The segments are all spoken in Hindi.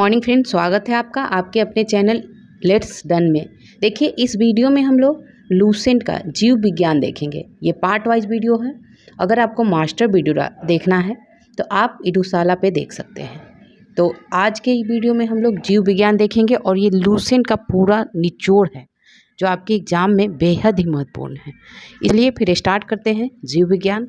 मॉर्निंग फ्रेंड, स्वागत है आपका आपके अपने चैनल लेट्स डन में। देखिए, इस वीडियो में हम लोग लूसेंट का जीव विज्ञान देखेंगे। ये पार्ट वाइज वीडियो है। अगर आपको मास्टर वीडियो देखना है तो आप इडूसाला पे देख सकते हैं। तो आज के वीडियो में हम लोग जीव विज्ञान देखेंगे और ये लूसेंट का पूरा निचोड़ है जो आपके एग्जाम में बेहद ही महत्वपूर्ण है। इसलिए फिर स्टार्ट करते हैं जीव विज्ञान।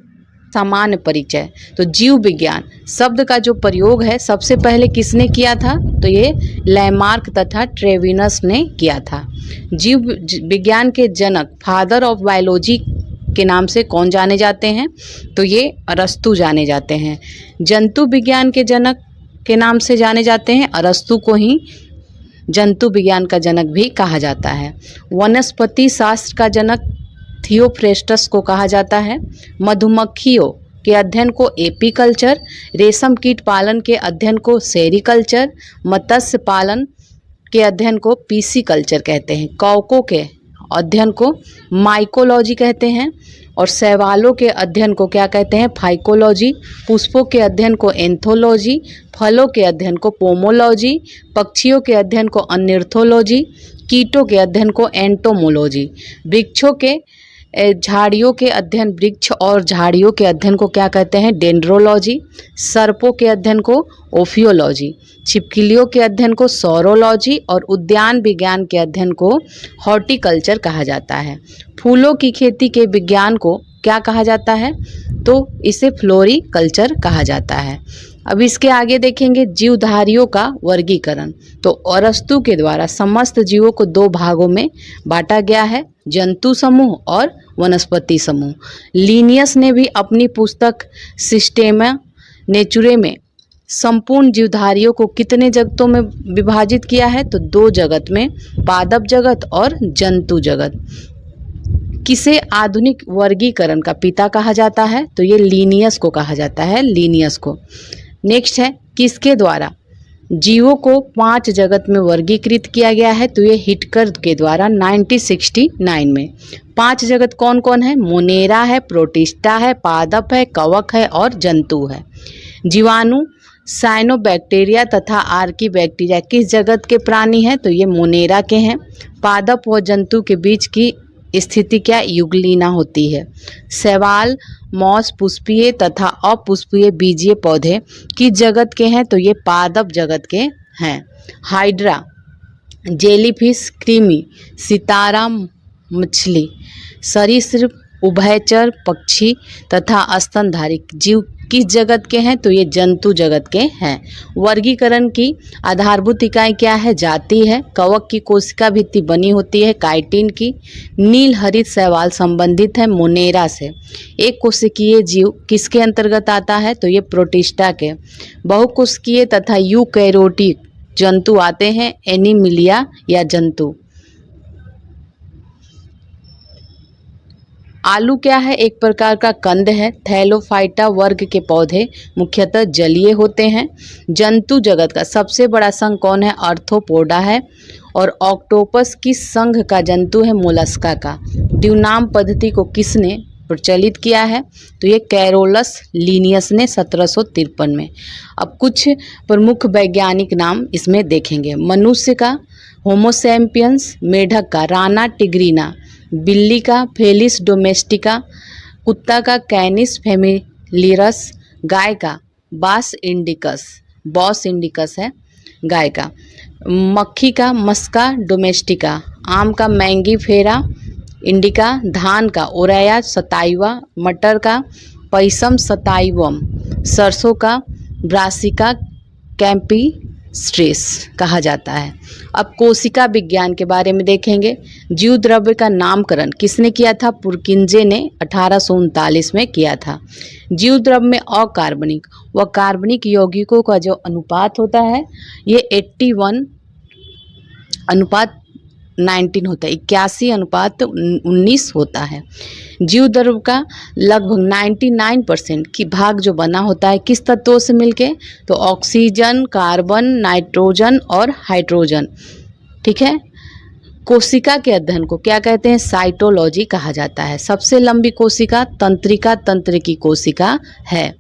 सामान्य परिचय। तो जीव विज्ञान शब्द का जो प्रयोग है सबसे पहले किसने किया था? तो ये लैमार्क तथा ट्रेविनस ने किया था। जीव विज्ञान के जनक, फादर ऑफ बायोलॉजी के नाम से कौन जाने जाते हैं? तो ये अरस्तु जाने जाते हैं। जंतु विज्ञान के जनक के नाम से जाने जाते हैं। अरस्तु को ही जंतु विज्ञान का जनक भी कहा जाता है। वनस्पति शास्त्र का जनक थियोफ्रेस्टस को कहा जाता है। मधुमक्खियों के अध्ययन को एपीकल्चर, रेशम कीट पालन के अध्ययन को सेरिकल्चर, मत्स्य पालन के अध्ययन को पीसीकल्चर कहते हैं। कौकों के अध्ययन को माइकोलॉजी कहते हैं और शैवालों के अध्ययन को क्या कहते हैं? फाइकोलॉजी। पुष्पों के अध्ययन को एंथोलॉजी, फलों के अध्ययन को पोमोलॉजी, पक्षियों के अध्ययन को अनिर्थोलॉजी, कीटों के अध्ययन को एंटोमोलॉजी, वृक्षों के झाड़ियों के अध्ययन, वृक्ष और झाड़ियों के अध्ययन को क्या कहते हैं? डेंड्रोलॉजी। सर्पों के अध्ययन को ओफियोलॉजी, छिपकलियों के अध्ययन को सौरोलॉजी और उद्यान विज्ञान के अध्ययन को हॉर्टिकल्चर कहा जाता है। फूलों की खेती के विज्ञान को क्या कहा जाता है? तो इसे फ्लोरिकल्चर कहा जाता है। अब इसके आगे देखेंगे जीवधारियों का वर्गीकरण। तो अरस्तु के द्वारा समस्त जीवों को दो भागों में बांटा गया है, जंतु समूह और वनस्पति समूह। लिनियस ने भी अपनी पुस्तक सिस्टेमा नेचुरे में संपूर्ण जीवधारियों को कितने जगतों में विभाजित किया है? तो दो जगत में, पादप जगत और जंतु जगत। किसे आधुनिक वर्गीकरण का पिता कहा जाता है? तो ये लिनियस को कहा जाता है, लिनियस को। नेक्स्ट है, किसके द्वारा जीवों को 5 जगत में वर्गीकृत किया गया है? तो ये हिटकर के द्वारा 1969 में। 5 जगत कौन कौन है? मोनेरा है, प्रोटिस्टा है, पादप है, कवक है और जंतु है। जीवाणु, साइनोबैक्टीरिया तथा आर्कीबैक्टीरिया किस जगत के प्राणी हैं? तो ये मोनेरा के हैं। पादप व जंतु के बीच की स्थिति क्या? युगलीना होती है। शैवाल, मॉस पुष्पीय तथा अपुष्पीय बीजीय पौधे किस जगत के हैं? तो ये पादप जगत के हैं। हाइड्रा, जेलीफिश, कृमि, सितारा मछली, सरीसृप, उभयचर पक्षी तथा स्तनधारी जीव किस जगत के हैं? तो ये जंतु जगत के हैं। वर्गीकरण की आधारभूत इकाई क्या है? जाति है। कवक की कोशिका भित्ति बनी होती है काइटिन की। नील हरित शैवाल संबंधित है मोनेरा से। एक कोशिकीय जीव किसके अंतर्गत आता है? तो ये प्रोटिस्टा के। बहुकोशिकीय तथा यूकैरियोटिक जंतु आते हैं एनीमिलिया या जंतु। आलू क्या है? एक प्रकार का कंद है। थैलोफाइटा वर्ग के पौधे मुख्यतः जलीय होते हैं। जंतु जगत का सबसे बड़ा संघ कौन है? आर्थ्रोपोडा है। और ऑक्टोपस किस संघ का जंतु है? मोलस्का का। द्विनाम पद्धति को किसने प्रचलित किया है? तो ये कैरोलस लिनियस ने 1753 में। अब कुछ प्रमुख वैज्ञानिक नाम इसमें देखेंगे। मनुष्य का होमोसैपियंस, मेढक का राना टिग्रिना, बिल्ली का फेलिस डोमेस्टिका, कुत्ता का कैनिस फेमिलियरस, गाय का बॉस इंडिकस है गाय का, मक्खी का मस्का डोमेस्टिका, आम का मैंगीफेरा इंडिका, धान का ओराया सताइवा, मटर का पैसम सताइवम, सरसों का ब्रासिका कैम्पिस्ट्रिस कहा जाता है। अब कोशिका विज्ञान के बारे में देखेंगे। जीव द्रव्य का नामकरण किसने किया था? पुरकिंजे ने 1839 में किया था। जीव द्रव्य में अकार्बनिक व कार्बनिक यौगिकों का जो अनुपात होता है ये 81:19 होता है, 81:19 होता है। जीव द्रव्य का लगभग 99% की भाग जो बना होता है किस तत्वों से मिलके? तो ऑक्सीजन, कार्बन, नाइट्रोजन और हाइड्रोजन। ठीक है। कोशिका के अध्ययन को क्या कहते हैं? साइटोलॉजी कहा जाता है। सबसे लंबी कोशिका तंत्रिका तंत्र की कोशिका है।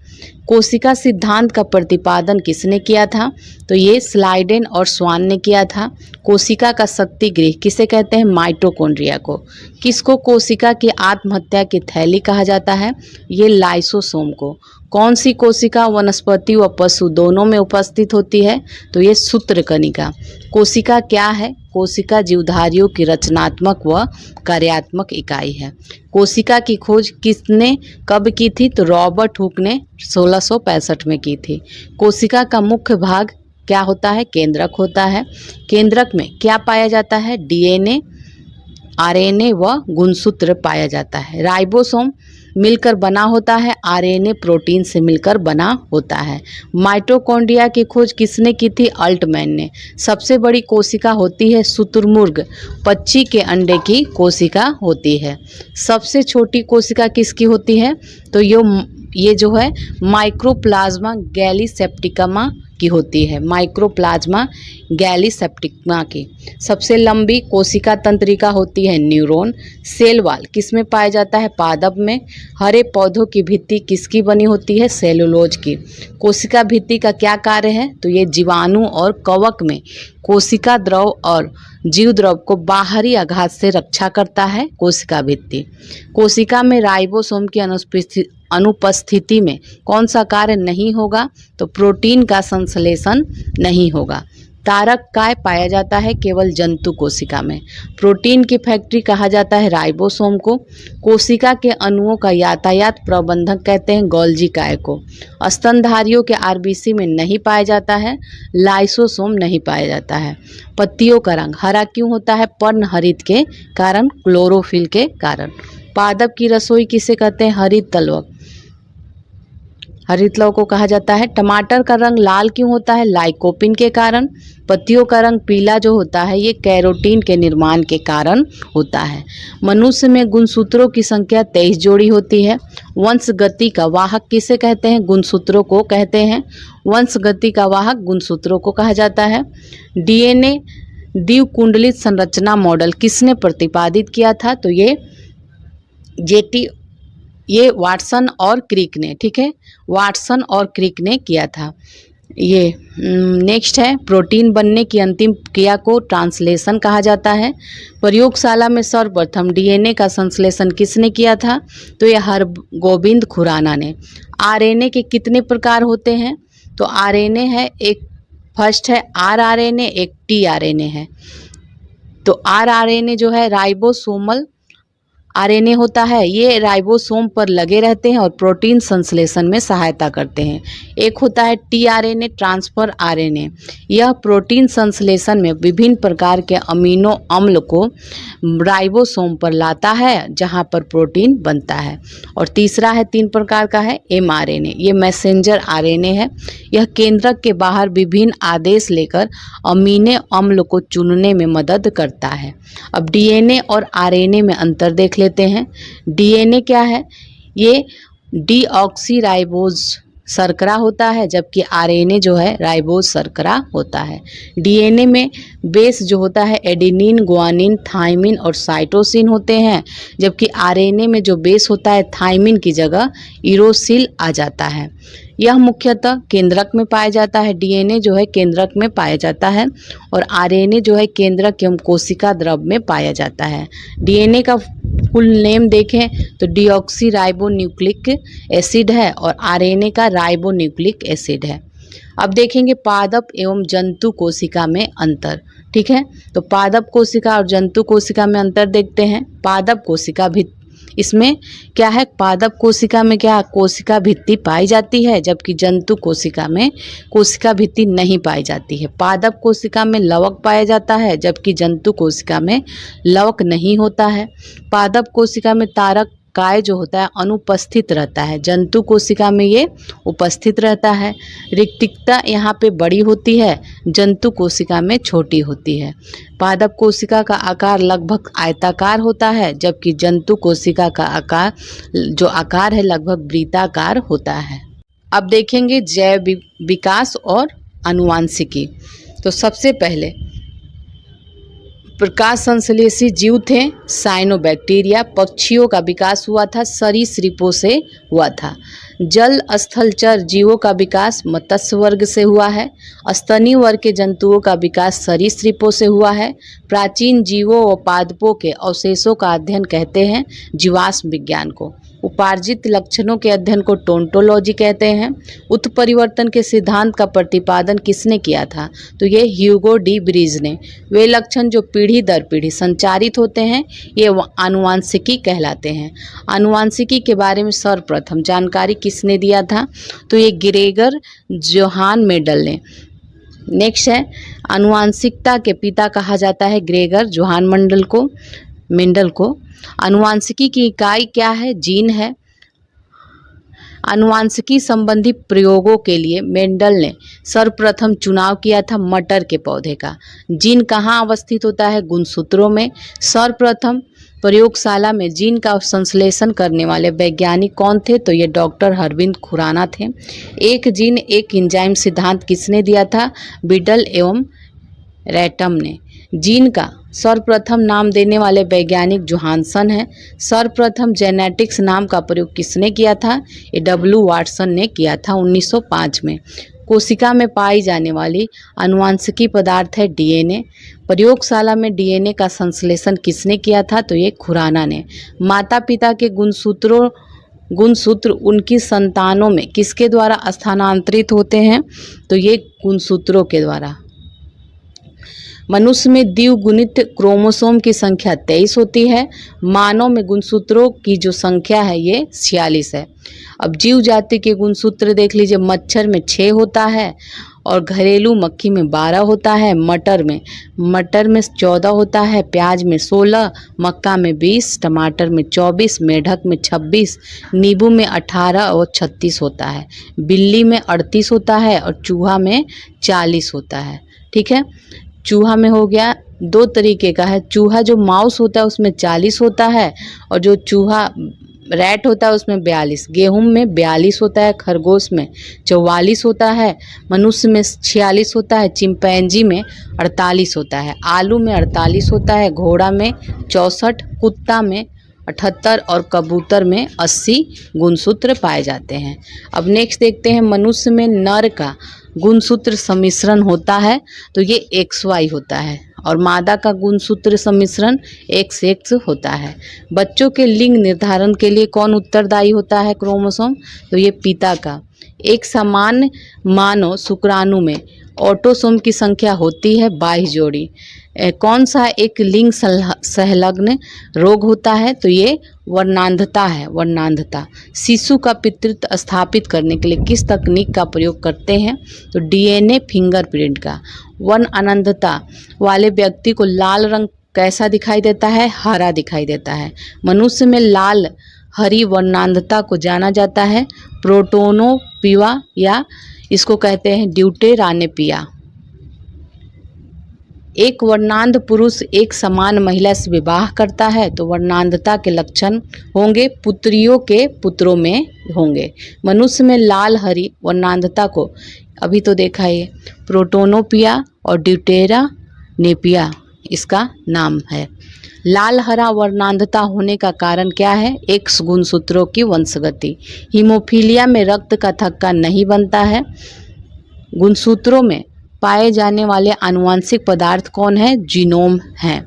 कोशिका सिद्धांत का प्रतिपादन किसने किया था? तो ये स्लाइडेन और स्वान ने किया था। कोशिका का शक्ति गृह किसे कहते हैं? माइटोकॉन्ड्रिया को। किसको कोशिका की आत्महत्या की थैली कहा जाता है? ये लाइसोसोम को। कौन सी कोशिका वनस्पति व पशु दोनों में उपस्थित होती है? तो ये सूत्रकणिका। कोशिका क्या है? कोशिका जीवधारियों की रचनात्मक व कार्यात्मक इकाई है। कोशिका की खोज किसने कब की थी? तो रॉबर्ट हुक ने 1665 में की थी। कोशिका का मुख्य भाग क्या होता है? केंद्रक होता है। केंद्रक में क्या पाया जाता है? डीएनए, आरएनए व गुणसूत्र पाया जाता है। राइबोसोम मिलकर बना होता है, आरएनए प्रोटीन से मिलकर बना होता है। माइटोकॉन्ड्रिया की खोज किसने की थी? अल्टमैन ने। सबसे बड़ी कोशिका होती है शुतुरमुर्ग, पक्षी के अंडे की कोशिका होती है। सबसे छोटी कोशिका किसकी होती है? तो ये जो है माइक्रोप्लाज्मा गैलीसेप्टिकमा की होती है। माइक्रोप्लाज्मा गैलीसेप्टिकमा की। सबसे लंबी कोशिका तंत्रिका होती है न्यूरॉन। सेल वॉल किसमें पाया जाता है? पादप में। हरे पौधों की भित्ति किसकी बनी होती है? सेलुलोज की। कोशिका भित्ति का क्या कार्य है? तो ये जीवाणु और कवक में कोशिका द्रव और जीव द्रव को बाहरी आघात से रक्षा करता है कोशिका भित्ति। कोशिका में राइबोसोम की अनुपस्थिति में कौन सा कार्य नहीं होगा? तो प्रोटीन का संश्लेषण नहीं होगा। तारक काय पाया जाता है केवल जंतु कोशिका में। प्रोटीन की फैक्ट्री कहा जाता है राइबोसोम को। कोशिका के अणुओं का यातायात प्रबंधक कहते हैं गोल्जी काय को। स्तनधारियों के आरबीसी में नहीं पाया जाता है, लाइसोसोम नहीं पाया जाता है। पत्तियों का रंग हरा क्यों होता है? पर्णहरित के कारण, क्लोरोफिल के कारण। पादप की रसोई किसे कहते हैं? हरित तलवक। हरित लव को कहा जाता है। टमाटर का रंग लाल क्यों होता है? लाइकोपिन के कारण। पत्तियों का रंग पीला जो होता है ये कैरोटीन के निर्माण के कारण होता है। मनुष्य में गुणसूत्रों की संख्या 23 जोड़ी होती है। वंशगति का वाहक किसे कहते हैं? गुणसूत्रों को कहते हैं। वंशगति का वाहक गुणसूत्रों को कहा जाता है। डीएनए द्विकुंडलित संरचना मॉडल किसने प्रतिपादित किया था? तो ये वाटसन और क्रिक ने, ठीक है, वाटसन और क्रिक ने किया था। ये नेक्स्ट है, प्रोटीन बनने की अंतिम क्रिया को ट्रांसलेशन कहा जाता है। प्रयोगशाला में सर्वप्रथम डीएनए का संश्लेषण किसने किया था? तो ये हरगोबिंद खुराना ने। आरएनए के कितने प्रकार होते हैं? तो आरएनए है, एक फर्स्ट है आरआरएनए, एक टीआरएनए है। तो आरआरएनए जो है राइबोसोमल आरएनए होता है, ये राइबोसोम पर लगे रहते हैं और प्रोटीन संश्लेषण में सहायता करते हैं। एक होता है टीआरएनए, ट्रांसफर आरएनए, यह प्रोटीन संश्लेषण में विभिन्न प्रकार के अमीनो अम्ल को राइबोसोम पर लाता है जहां पर प्रोटीन बनता है। और तीसरा है 3 प्रकार का है एमआरएनए, ये मैसेंजर आरएनए है, यह केंद्रक के बाहर विभिन्न आदेश लेकर अमीनो अम्ल को चुनने में मदद करता है। अब डीएनए और आरएनए में अंतर देख लेते हैं। डीएनए क्या है? ये डीऑक्सीराइबोज शर्करा होता है, जबकि आरएनए जो है राइबोज शर्करा होता है। डीएनए में बेस जो होता है एडेनिन, गुआनिन, थाइमिन और साइटोसिन होते हैं, जबकि आरएनए में जो बेस होता है थाइमिन की जगह यूरोसिल आ जाता है। यह मुख्यतः केंद्रक में पाया जाता है। डीएनए जो है केंद्रक में पाया जाता है और आरएनए जो है केंद्रक एवं कोशिका द्रव में पाया जाता है। डीएनए का फुल नेम देखें तो डीऑक्सीराइबोन्यूक्लिक एसिड है और आरएनए का राइबोन्यूक्लिक एसिड है। अब देखेंगे पादप एवं जंतु कोशिका में अंतर, ठीक है। तो पादप कोशिका और जंतु कोशिका में अंतर देखते हैं। पादप कोशिका भी इसमें क्या है? पादप कोशिका में क्या कोशिका भित्ति पाई जाती है, जबकि जंतु कोशिका में कोशिका भित्ति नहीं पाई जाती है। पादप कोशिका में लवक पाया जाता है, जबकि जंतु कोशिका में लवक नहीं होता है। पादप कोशिका में तारक काय जो होता है अनुपस्थित रहता है, जंतु कोशिका में ये उपस्थित रहता है। रिक्तिकता यहाँ पे बड़ी होती है, जंतु कोशिका में छोटी होती है। पादप कोशिका का आकार लगभग आयताकार होता है, जबकि जंतु कोशिका का आकार है लगभग वृत्ताकार होता है। अब देखेंगे जैव विकास और आनुवांशिकी। तो सबसे पहले प्रकाश संश्लेषी जीव थे साइनोबैक्टीरिया। पक्षियों का विकास हुआ था सरीसृपों से हुआ था। जल स्थलचर जीवों का विकास मत्स्य वर्ग से हुआ है। स्तनी वर्ग के जंतुओं का विकास सरीसृपों से हुआ है। प्राचीन जीवों व पादपों के अवशेषों का अध्ययन कहते हैं जीवाश्म विज्ञान को। उपार्जित लक्षणों के अध्ययन को टोंटोलॉजी कहते हैं। उत्परिवर्तन के सिद्धांत का प्रतिपादन किसने किया था? तो ये ह्यूगो डी ब्रीज ने। वे लक्षण जो पीढ़ी दर पीढ़ी संचारित होते हैं ये आनुवांशिकी कहलाते हैं। आनुवांशिकी के बारे में सर्वप्रथम जानकारी किसने दिया था? तो ये ग्रेगर जोहान मेंडल ने। नेक्स्ट है आनुवांशिकता के पिता कहा जाता है ग्रेगर जोहान मेंडल को। आनुवांशिकी की इकाई क्या है? जीन है। आनुवांशिकी संबंधी प्रयोगों के लिए मेंडल ने सर्वप्रथम चुनाव किया था मटर के पौधे का। जीन कहाँ अवस्थित होता है? गुणसूत्रों में। सर्वप्रथम प्रयोगशाला में जीन का संश्लेषण करने वाले वैज्ञानिक कौन थे? तो ये डॉक्टर अरविंद खुराना थे। एक जीन एक एंजाइम सिद्धांत किसने दिया था? बिडल एवं रैटम ने। जीन का सर्वप्रथम नाम देने वाले वैज्ञानिक जोहानसन है। सर्वप्रथम जेनेटिक्स नाम का प्रयोग किसने किया था? ये डब्ल्यू वाटसन ने किया था 1905 में। कोशिका में पाई जाने वाली आनुवांशिकी पदार्थ है डीएनए। प्रयोगशाला में डीएनए का संश्लेषण किसने किया था? तो ये खुराना ने। माता पिता के गुणसूत्र उनकी संतानों में किसके द्वारा स्थानांतरित होते हैं? तो ये गुणसूत्रों के द्वारा। मनुष्य में द्विगुणित क्रोमोसोम की संख्या 23 होती है। मानव में गुणसूत्रों की जो संख्या है ये 46 है। अब जीव जाति के गुणसूत्र देख लीजिए। मच्छर में 6 होता है और घरेलू मक्खी में 12 होता है। मटर में 14 होता है। प्याज में 16, मक्का में 20, टमाटर में 24, मेढक में 26, नींबू में 18 और 36 होता है। बिल्ली में 38 होता है और चूहा में 40 होता है। ठीक है, चूहा में हो गया। 2 तरीके का है। चूहा जो माउस होता है उसमें 40 होता है और जो चूहा रैट होता है उसमें 42। गेहूं में 42 होता है। खरगोश में 44 होता है। मनुष्य में 46 होता है। चिंपैंजी में 48 होता है। आलू में 48 होता है। घोड़ा में 64, कुत्ता में 78 और कबूतर में 80 गुणसूत्र पाए जाते हैं। अब नेक्स्ट देखते हैं मनुष्य में नर का गुणसूत्र सम्मिश्रण होता है तो ये XY होता है और मादा का गुणसूत्र सम्मिश्रण XX होता है। बच्चों के लिंग निर्धारण के लिए कौन उत्तरदायी होता है क्रोमोसोम? तो ये पिता का। एक समान मानव शुक्राणु में ऑटोसोम की संख्या होती है 22 जोड़ी। कौन सा एक लिंग संलग्न रोग होता है? तो ये वर्णांधता है। वर्णांधता। शिशु का पितृत्व स्थापित करने के लिए किस तकनीक का प्रयोग करते हैं? तो DNA फिंगरप्रिंट का। वर्णांधता वाले व्यक्ति को लाल रंग कैसा दिखाई देता है? हरा दिखाई देता है। मनुष्य में लाल हरी वर्णांधता को जाना जाता है प्रोटोनोपिया या इसको कहते हैं ड्यूटेरानेपिया। एक वर्णांध पुरुष एक समान महिला से विवाह करता है तो वर्णांधता के लक्षण होंगे पुत्रियों के पुत्रों में होंगे। मनुष्य में लाल हरी वर्णांधता को अभी तो देखा है प्रोटोनोपिया और ड्यूटेरानेपिया इसका नाम है। लाल हरा वर्णांधता होने का कारण क्या है? X गुणसूत्रों की वंशगति। हीमोफीलिया में रक्त का थक्का नहीं बनता है। गुणसूत्रों में पाए जाने वाले आनुवांशिक पदार्थ कौन है? जीनोम है।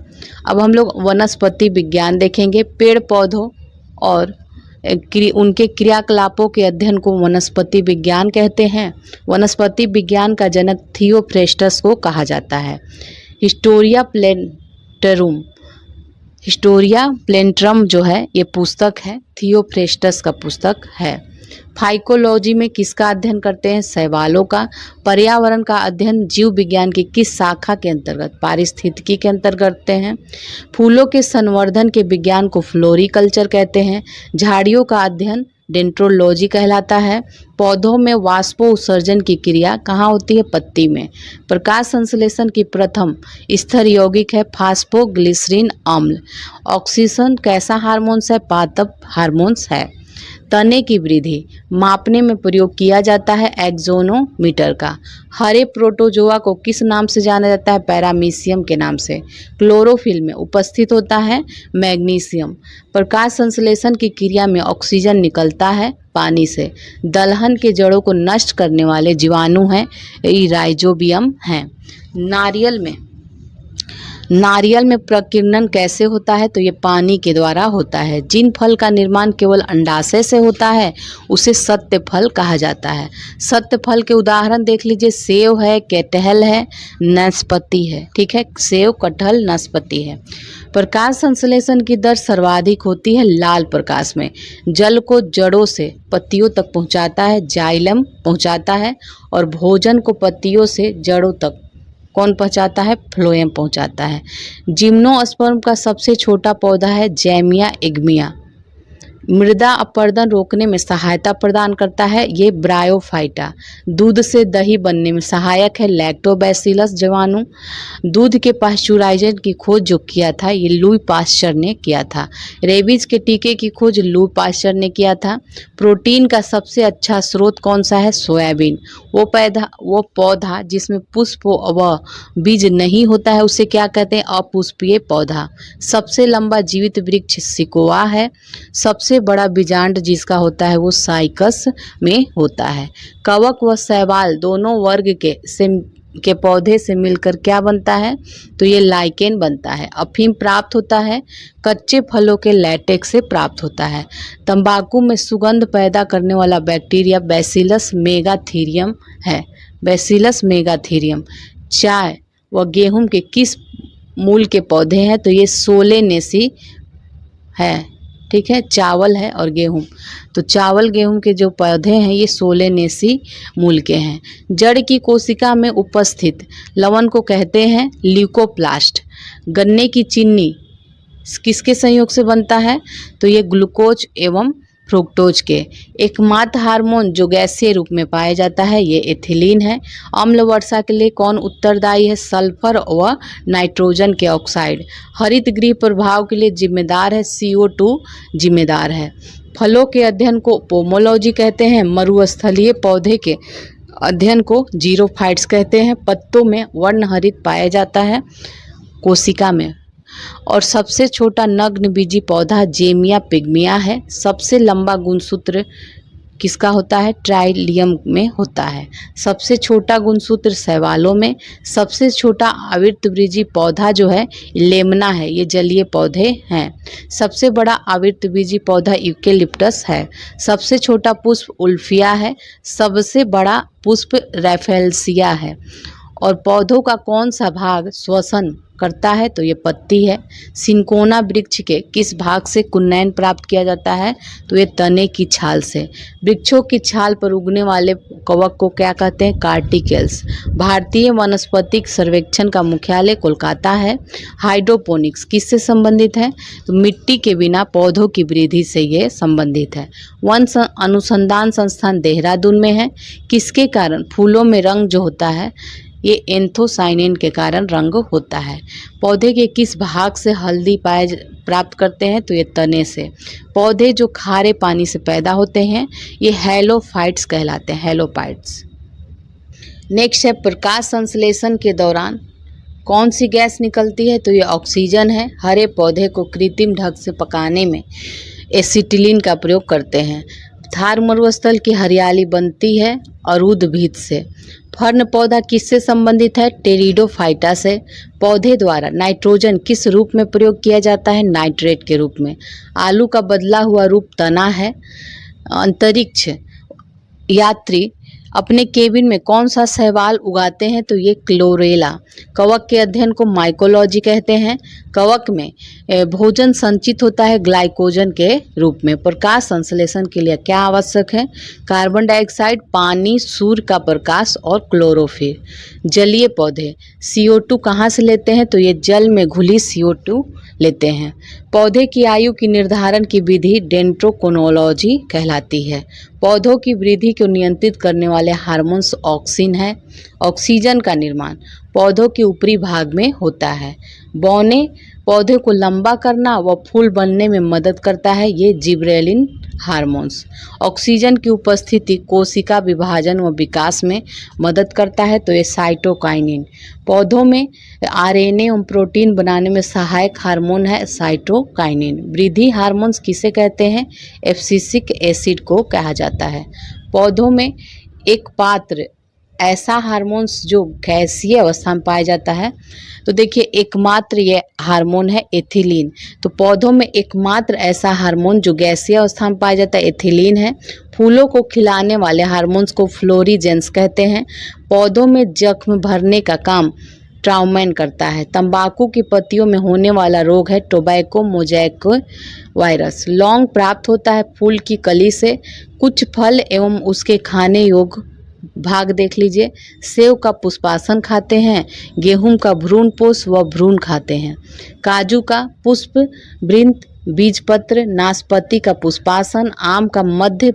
अब हम लोग वनस्पति विज्ञान देखेंगे। पेड़ पौधों और उनके क्रियाकलापों के अध्ययन को वनस्पति विज्ञान कहते हैं। वनस्पति विज्ञान का जनक थियोफ्रेस्टस को कहा जाता है। हिस्टोरिया प्लेंट्रम जो है ये पुस्तक है, थियोफ्रेस्टस का पुस्तक है। फाइकोलॉजी में किसका अध्ययन करते हैं? शैवालों का। पर्यावरण का अध्ययन जीव विज्ञान की किस शाखा के अंतर्गत? पारिस्थितिकी के अंतर्गत करते हैं। फूलों के संवर्धन के विज्ञान को फ्लोरिकल्चर कहते हैं। झाड़ियों का अध्ययन डेंट्रोलॉजी कहलाता है। पौधों में वाष्पो उत्सर्जन की क्रिया कहाँ होती है? पत्ती में। प्रकाश संश्लेषण की प्रथम स्तर यौगिक है फास्फोग्लिसरीन अम्ल। ऑक्सीजन कैसा हार्मोन्स है? पादप हार्मोन्स है। तने की वृद्धि मापने में प्रयोग किया जाता है एक्सोनोमीटर का। हरे प्रोटोजोआ को किस नाम से जाना जाता है? पैरामीशियम के नाम से। क्लोरोफिल में उपस्थित होता है मैग्नीशियम। प्रकाश संश्लेषण की क्रिया में ऑक्सीजन निकलता है पानी से। दलहन के जड़ों को नष्ट करने वाले जीवाणु हैं राइजोबियम हैं। नारियल में प्रकीर्णन कैसे होता है? तो ये पानी के द्वारा होता है। जिन फल का निर्माण केवल अंडाशय से होता है उसे सत्य फल कहा जाता है। सत्य फल के उदाहरण देख लीजिए, सेव है, कटहल है, नाशपाती है। ठीक है, सेव, कटहल, नाशपाती है। प्रकाश संश्लेषण की दर सर्वाधिक होती है लाल प्रकाश में। जल को जड़ों से पत्तियों तक पहुंचाता है जाइलम पहुंचाता है, और भोजन को पत्तियों से जड़ों तक कौन पहुंचाता है? फ्लोएम पहुंचाता है। जिम्नोस्पर्म का सबसे छोटा पौधा है जैमिया इग्मिया। मृदा अपरदन रोकने में सहायता प्रदान करता है ये ब्रायोफाइटा। दूध से दही बनने में सहायक है लैक्टोबैसिलस जीवाणु। दूध के पाश्चुराइजेशन की खोज जो किया था ये लुई पाश्चर ने किया था। रेबीज के टीके की खोज लुई पाश्चर ने किया था। प्रोटीन का सबसे अच्छा स्रोत कौन सा है? सोयाबीन। वो पौधा जिसमें पुष्प व बीज नहीं होता है उसे क्या कहते हैं? अपुष्पीय पौधा। सबसे लंबा जीवित वृक्ष सिकोआ है। सबसे बड़ा बीजांड जिसका होता है वो साइकस में होता है। कवक व शैवाल दोनों वर्ग के पौधे से मिलकर क्या बनता है? तो ये लाइकेन बनता है। अफीम प्राप्त होता है कच्चे फलों के लैटेक्स से प्राप्त होता है। तंबाकू में सुगंध पैदा करने वाला बैक्टीरिया बैसिलस मेगाथीरियम है। Bacillus megaterium. चाय व गेहूं के किस मूल के पौधे हैं? तो ये सोलेनेसी है। ठीक है, चावल है और गेहूं। तो चावल गेहूं के जो पौधे हैं ये सोलेनेसी मूल के हैं। जड़ की कोशिका में उपस्थित लवण को कहते हैं ल्यूकोप्लास्ट। गन्ने की चीनी किसके संयोग से बनता है? तो ये ग्लूकोज एवं फ्रुक्टोज के। एकमात्र हार्मोन जो गैसीय रूप में पाया जाता है ये एथिलीन है। अम्ल वर्षा के लिए कौन उत्तरदायी है? सल्फर व नाइट्रोजन के ऑक्साइड। हरित गृह प्रभाव के लिए जिम्मेदार है CO2 जिम्मेदार है। फलों के अध्ययन को पोमोलॉजी कहते हैं। मरुस्थलीय पौधे के अध्ययन को जीरोफाइट्स कहते हैं। पत्तों में वर्णहरित पाया जाता है कोशिका में। और सबसे छोटा नग्न बीजी पौधा जेमिया पिग्मिया है। सबसे लंबा गुणसूत्र किसका होता है? ट्राइलियम में होता है। सबसे छोटा गुणसूत्र शैवालों में। सबसे छोटा आवृतबीजी पौधा जो है लेमना है, ये जलीय पौधे हैं। सबसे बड़ा आवृतबीजी पौधा यूकेलिप्टस है। सबसे छोटा पुष्प उल्फिया है। सबसे बड़ा पुष्प रैफेलसिया है। और पौधों का कौन सा भाग श्वसन करता है? तो ये पत्ती है। सिंकोना वृक्ष के किस भाग से कुन्नैन प्राप्त किया जाता है? तो ये तने की छाल से। वृक्षों की छाल पर उगने वाले कवक को क्या कहते हैं? कार्टिकल्स। भारतीय वनस्पतिक सर्वेक्षण का मुख्यालय कोलकाता है। हाइड्रोपोनिक्स किससे संबंधित है? तो मिट्टी के बिना पौधों की वृद्धि से ये संबंधित है। वन अनुसंधान संस्थान देहरादून में है। किसके कारण फूलों में रंग जो होता है ये एंथोसाइनिन के कारण रंग होता है। पौधे के किस भाग से हल्दी प्राप्त करते हैं? तो ये तने से। पौधे जो खारे पानी से पैदा होते हैं ये हैलोफाइट्स कहलाते हैं। हैलोफाइट्स। नेक्स्ट है प्रकाश संश्लेषण के दौरान कौन सी गैस निकलती है? तो ये ऑक्सीजन है। हरे पौधे को कृत्रिम ढंग से पकाने में एसिटिलीन का प्रयोग करते हैं। थार मरुस्थल की हरियाली बनती है अरुद भित्त से। फर्न पौधा किससे संबंधित है? टेरिडोफाइटा से। पौधे द्वारा नाइट्रोजन किस रूप में प्रयोग किया जाता है? नाइट्रेट के रूप में। आलू का बदला हुआ रूप तना है। अंतरिक्ष यात्री अपने केबिन में कौन सा शैवाल उगाते हैं? तो ये क्लोरेला। कवक के अध्ययन को माइकोलॉजी कहते हैं। कवक में भोजन संचित होता है ग्लाइकोजन के रूप में। प्रकाश संश्लेषण के लिए क्या आवश्यक है? कार्बन डाइऑक्साइड, पानी, सूर्य का प्रकाश और क्लोरोफिल। जलीय पौधे CO2 कहाँ से लेते हैं? तो ये जल में घुली CO2 लेते हैं। पौधे की आयु की निर्धारण की विधि डेंड्रोक्रोनोलॉजी कहलाती है। पौधों की वृद्धि को नियंत्रित करने वाले हार्मोन्स ऑक्सिन है। ऑक्सीजन का निर्माण पौधों के ऊपरी भाग में होता है। बौने पौधे को लंबा करना व फूल बनने में मदद करता है, ये जिबरेलिन हार्मोन्स। ऑक्सीजन की उपस्थिति कोशिका विभाजन व विकास में मदद करता है, तो ये साइटोकाइनिन। पौधों में आरएनए एवं प्रोटीन बनाने में सहायक हार्मोन है साइटोकाइनिन। वृद्धि हार्मोन्स किसे कहते हैं? एब्सिसिक एसिड को कहा जाता है। पौधों में एक पात्र ऐसा हार्मोन्स जो गैसीय अवस्था में पाया जाता है, तो देखिए एकमात्र ये हार्मोन है एथिलीन। तो पौधों में एकमात्र ऐसा हार्मोन जो गैसीय अवस्था में पाया जाता है एथिलीन है। फूलों को खिलाने वाले हार्मोन्स को फ्लोरीजेंस कहते हैं। पौधों में जख्म भरने का काम ट्राउमैन करता है। तंबाकू की पत्तियों में होने वाला रोग है टोबैको मोज़ेक वायरस। लौंग प्राप्त होता है फूल की कली से। कुछ फल एवं उसके खाने योग्य भाग देख लीजिए। सेव का पुष्पासन खाते हैं, गेहूं का भ्रूण पोष व भ्रूण खाते हैं, काजू का पुष्प वृंत बीजपत्र, नाशपाती का पुष्पासन, आम का मध्य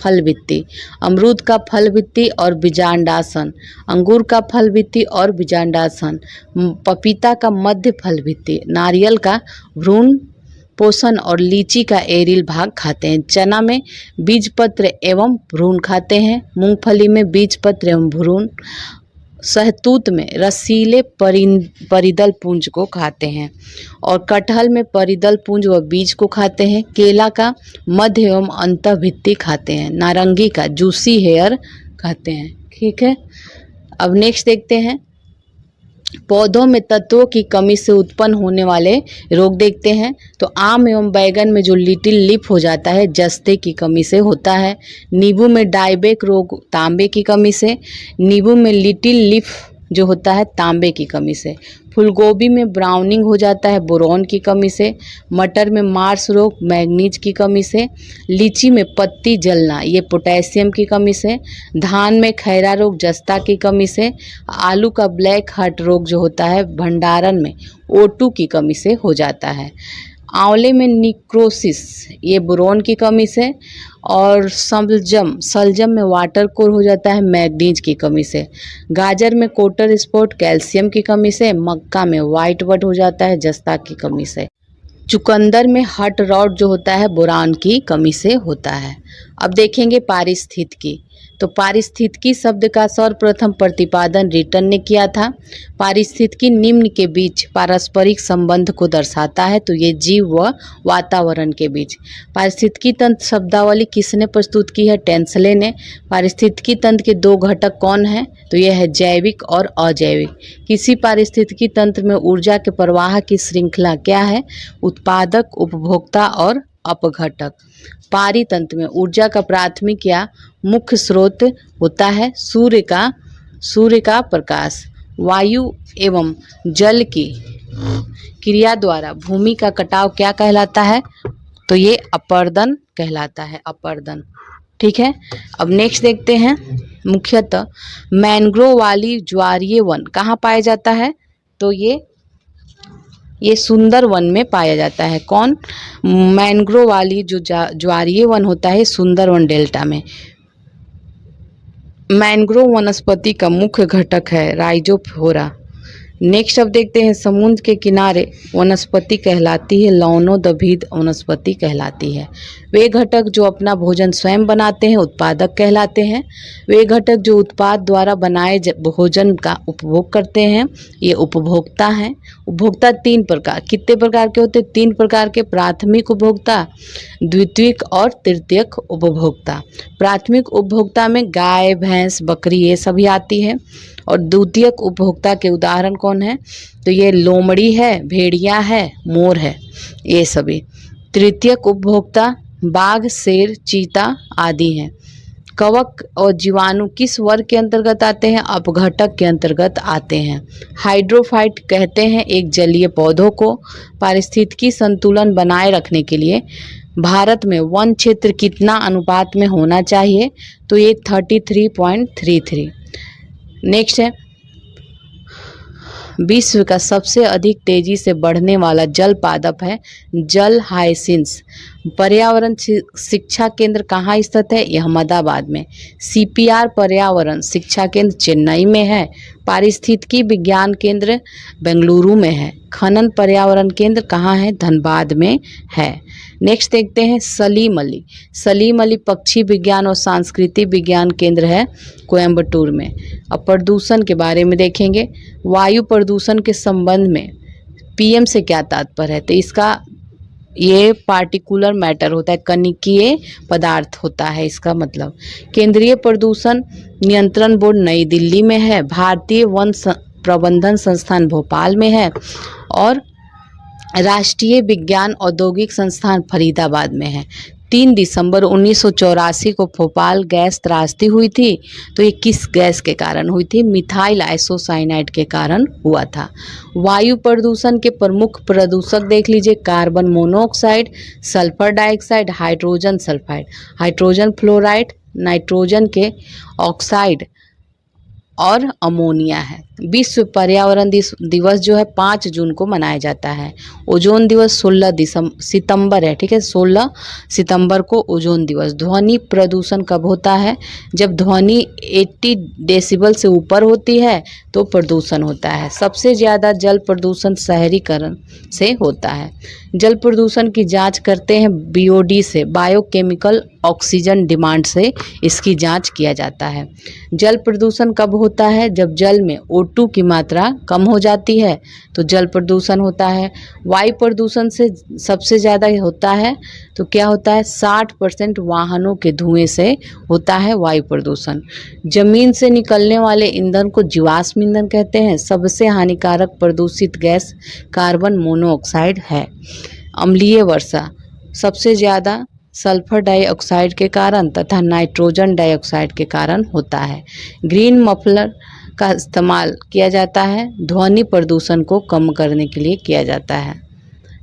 फल भित्ति, अमरूद का फल भित्ति और बीजांडासन, अंगूर का फल भित्ति और बीजांडासन, पपीता का मध्य फल भित्ति, नारियल का भ्रूण पोषण और लीची का एरिल भाग खाते हैं। चना में बीजपत्र एवं भ्रूण खाते हैं, मूंगफली में बीजपत्र एवं भ्रूण, सहतूत में रसीले परिदल पुंज को खाते हैं और कटहल में परिदल पुंज व बीज को खाते हैं। केला का मध्य एवं अंतःभित्ति खाते हैं, नारंगी का जूसी हेयर खाते हैं। ठीक है, अब नेक्स्ट देखते हैं पौधों में तत्वों की कमी से उत्पन्न होने वाले रोग देखते हैं। तो आम एवं बैगन में जो लिटिल लीफ हो जाता है जस्ते की कमी से होता है। नींबू में डायबेक रोग तांबे की कमी से। नींबू में लिटिल लीफ जो होता है तांबे की कमी से। फूलगोभी में ब्राउनिंग हो जाता है बोरॉन की कमी से। मटर में मार्स रोग मैग्नीज की कमी से। लीची में पत्ती जलना ये पोटेशियम की कमी से। धान में खैरा रोग जस्ता की कमी से। आलू का ब्लैक हार्ट रोग जो होता है भंडारण में O2 की कमी से हो जाता है। आंवले में निक्रोसिस ये बोरॉन की कमी से। और सलजम में वाटर कोर हो जाता है मैग्नीज की कमी से। गाजर में कोटर स्पॉट कैल्शियम की कमी से। मक्का में वाइट बट हो जाता है जस्ता की कमी से। चुकंदर में हट रॉट जो होता है बोरान की कमी से होता है। अब देखेंगे पारिस्थितिकी। तो पारिस्थितिकी शब्द का सर्वप्रथम प्रतिपादन रिटन ने किया था। पारिस्थितिकी निम्न के बीच पारस्परिक संबंध को दर्शाता है, तो ये जीव व वातावरण के बीच। पारिस्थितिकी तंत्र शब्दावली किसने प्रस्तुत की है? टेंसले ने। पारिस्थितिकी तंत्र के दो घटक कौन है? तो यह है जैविक और अजैविक। किसी पारिस्थितिकी तंत्र में ऊर्जा के प्रवाह की श्रृंखला क्या है? उत्पादक, उपभोक्ता और अपघटक। पारितंत्र में ऊर्जा का प्राथमिक या मुख्य स्रोत होता है सूर्य का प्रकाश। वायु एवं जल की क्रिया द्वारा भूमि का कटाव क्या कहलाता है? तो ये अपर्दन कहलाता है, अपर्दन। ठीक है, अब नेक्स्ट देखते हैं मुख्यतः मैंग्रोव वाली ज्वारीय वन कहाँ पाया जाता है? तो ये सुंदर वन में पाया जाता है। कौन? मैंग्रोव वाली जो ज्वारीय वन होता है सुंदरवन डेल्टा में। मैंग्रोव वनस्पति का मुख्य घटक है राइजोफोरा। नेक्स्ट अब देखते हैं समुद्र के किनारे वनस्पति कहलाती है लवणोद्भिद वनस्पति कहलाती है। वे घटक जो अपना भोजन स्वयं बनाते हैं उत्पादक कहलाते हैं। वे घटक जो उत्पाद द्वारा बनाए भोजन का उपभोग करते हैं ये उपभोक्ता हैं। उपभोक्ता तीन प्रकार, कितने प्रकार के होते हैं? तीन प्रकार के, प्राथमिक उपभोक्ता, द्वितीयक और तृतीयक उपभोक्ता। प्राथमिक उपभोक्ता में गाय भैंस बकरी ये सभी आती है। और द्वितीयक उपभोक्ता के उदाहरण कौन है? तो ये लोमड़ी है, भेड़िया है, मोर है, ये सभी। तृतीयक उपभोक्ता बाघ, शेर, चीता आदि हैं। कवक और जीवाणु किस वर्ग के अंतर्गत आते हैं? अपघटक के अंतर्गत आते हैं। हाइड्रोफाइट कहते हैं एक जलीय पौधों को। पारिस्थितिकी संतुलन बनाए रखने के लिए भारत में वन क्षेत्र कितना अनुपात में होना चाहिए? तो ये 33.33। नेक्स्ट है विश्व का सबसे अधिक तेजी से बढ़ने वाला जल पादप है जल हाइसिन्स। पर्यावरण शिक्षा केंद्र कहाँ स्थित है? ये अहमदाबाद में। CPR पर्यावरण शिक्षा केंद्र चेन्नई में है। पारिस्थितिकी विज्ञान केंद्र बेंगलुरु में है। खनन पर्यावरण केंद्र कहाँ है? धनबाद में है। नेक्स्ट देखते हैं सलीम अली। सलीम अली पक्षी विज्ञान और सांस्कृतिक विज्ञान केंद्र है कोयम्बटूर में। अब प्रदूषण के बारे में देखेंगे। वायु प्रदूषण के संबंध में PM से क्या तात्पर्य है? तो इसका ये पार्टिकुलर मैटर होता है, कणिकीय पदार्थ होता है इसका मतलब। केंद्रीय प्रदूषण नियंत्रण बोर्ड नई दिल्ली में है। भारतीय वन प्रबंधन संस्थान भोपाल में है और राष्ट्रीय विज्ञान औद्योगिक संस्थान फरीदाबाद में है। 3 दिसंबर 1984 को भोपाल गैस त्रासदी हुई थी। तो ये किस गैस के कारण हुई थी? मिथाइल आइसोसाइनाइड के कारण हुआ था। वायु प्रदूषण के प्रमुख प्रदूषक देख लीजिए, carbon monoxide, sulphur dioxide, hydrogen sulphide, hydrogen fluoride, nitrogen के ऑक्साइड और अमोनिया है। विश्व पर्यावरण दिवस जो है 5 जून को मनाया जाता है। ओजोन दिवस 16 सितंबर है, ठीक है, 16 सितंबर को ओजोन दिवस। ध्वनि प्रदूषण कब होता है? जब ध्वनि 80 डेसिबल से ऊपर होती है तो प्रदूषण होता है। सबसे ज़्यादा जल प्रदूषण शहरीकरण से होता है। जल प्रदूषण की जांच करते हैं BOD से, बायोकेमिकल ऑक्सीजन डिमांड से इसकी जांच किया जाता है। जल प्रदूषण कब होता है? जब जल में O2 की मात्रा कम हो जाती है तो जल प्रदूषण होता है। वायु प्रदूषण से सबसे ज़्यादा होता है तो क्या होता है? 60% वाहनों के धुएं से होता है वायु प्रदूषण। जमीन से निकलने वाले ईंधन को जीवाश्म ईंधन कहते हैं। सबसे हानिकारक प्रदूषित गैस कार्बन मोनोऑक्साइड है। अम्लीय वर्षा सबसे ज़्यादा सल्फर डाइऑक्साइड के कारण तथा नाइट्रोजन डाइऑक्साइड के कारण होता है। ग्रीन मफलर का इस्तेमाल किया जाता है, ध्वनि प्रदूषण को कम करने के लिए किया जाता है।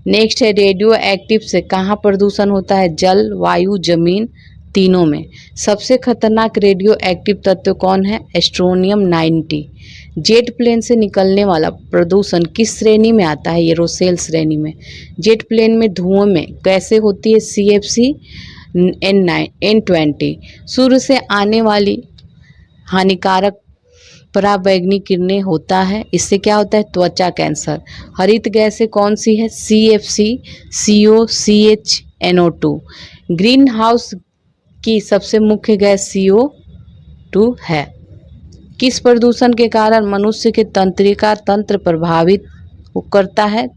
नेक्स्ट है रेडियो एक्टिव से कहाँ प्रदूषण होता है? जल, वायु, जमीन, तीनों में। सबसे खतरनाक रेडियो एक्टिव तत्व कौन है? एस्ट्रोनियम 90। जेट प्लेन से निकलने वाला प्रदूषण किस श्रेणी में आता है? एरोसोल श्रेणी में। जेट प्लेन में धुओं में कैसे होती है? CFC N20। सूर्य से आने वाली हानिकारक पराबैंगनी किरणें होता है, इससे क्या होता है? त्वचा कैंसर। हरित गैसें कौन सी है? CFC, CO, CH, NO2। Green house की सबसे मुख्य गैस CO2 है। किस प्रदूषण के कारण मनुष्य के तंत्रिका तंत्र प्रभावित करता है?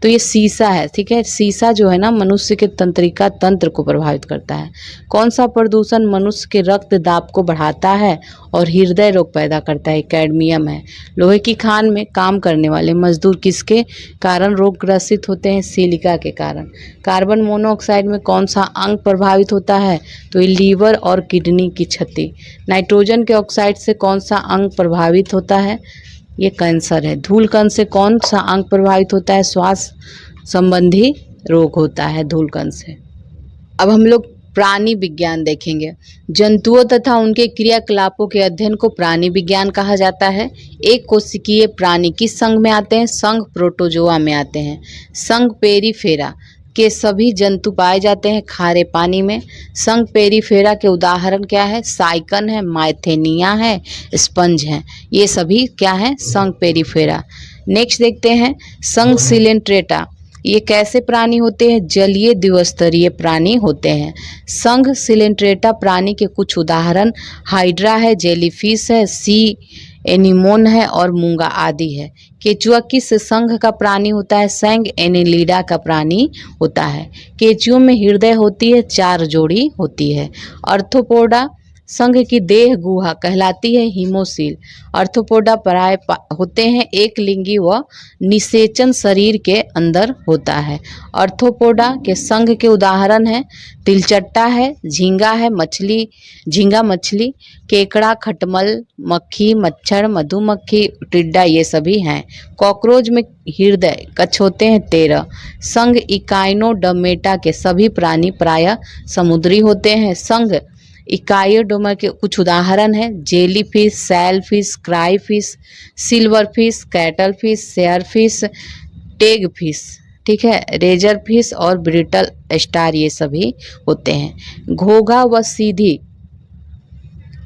तो ये शीशा है, ठीक है। शीशा जो है ना मनुष्य के तंत्रिका तंत्र को प्रभावित करता है। कौन सा प्रदूषण मनुष्य के रक्त दाब को बढ़ाता है और हृदय रोग पैदा करता है? कैडमियम है। लोहे की खान में काम करने वाले मजदूर किसके कारण रोग ग्रसित होते हैं? सिलिका के कारण। कार्बन मोनोऑक्साइड में कौन सा अंग प्रभावित होता है? तो ये लीवर और किडनी की क्षति। नाइट्रोजन के ऑक्साइड से कौन सा अंग प्रभावित होता है? ये कैंसर है। धूल कण से कौन सा अंग प्रभावित होता है? श्वास संबंधी रोग होता है धूल कण से। अब हम लोग प्राणी विज्ञान देखेंगे। जंतुओं तथा उनके क्रियाकलापों के अध्ययन को प्राणी विज्ञान कहा जाता है। एक कोशिकीय प्राणी किस संघ में आते हैं? संघ प्रोटोजोआ में आते हैं। संघ पेरिफेरा के सभी जंतु पाए जाते हैं खारे पानी में। संघ पेरिफेरा के उदाहरण क्या है? साइकन है, माइथेनिया है, स्पंज है। ये सभी क्या है? संघ पेरिफेरा। नेक्स्ट देखते हैं संघ सिलेंट्रेटा। ये कैसे प्राणी होते हैं? जलीय द्विस्तरीय प्राणी होते हैं। संघ सिलेंट्रेटा प्राणी के कुछ उदाहरण हाइड्रा है, जेलीफिश है, सी एनीमोन है और मूंगा आदि है। केचुआ किस संघ का प्राणी होता है? संघ एनेलिडा का प्राणी होता है। केचुओं में हृदय होती है, 4 जोड़ी होती है। आर्थ्रोपोडा संघ की देह गुहा कहलाती है हीमोसील। आर्थ्रोपोडा प्राय होते हैं एक लिंगी व निषेचन शरीर के अंदर होता है। आर्थ्रोपोडा के संघ के उदाहरण हैं तिलचट्टा है, झींगा है, मछली, झींगा मछली, केकड़ा, खटमल, मक्खी, मच्छर, मधुमक्खी, टिड्डा, ये सभी हैं। कॉकरोच में हृदय कच्छ होते हैं 13। संघ इकाइनोडर्मेटा के सभी प्राणी प्रायः समुद्री होते हैं। संघ इकाइडोमा के कुछ उदाहरण हैं जेलीफिश, सैलफिश, क्राईफिश, सिल्वरफिश, कैटलफिश, शेयरफिश, टेगफिश। ठीक है। रेजर फिश और ब्रिटल स्टार ये सभी होते हैं। घोघा व सीधी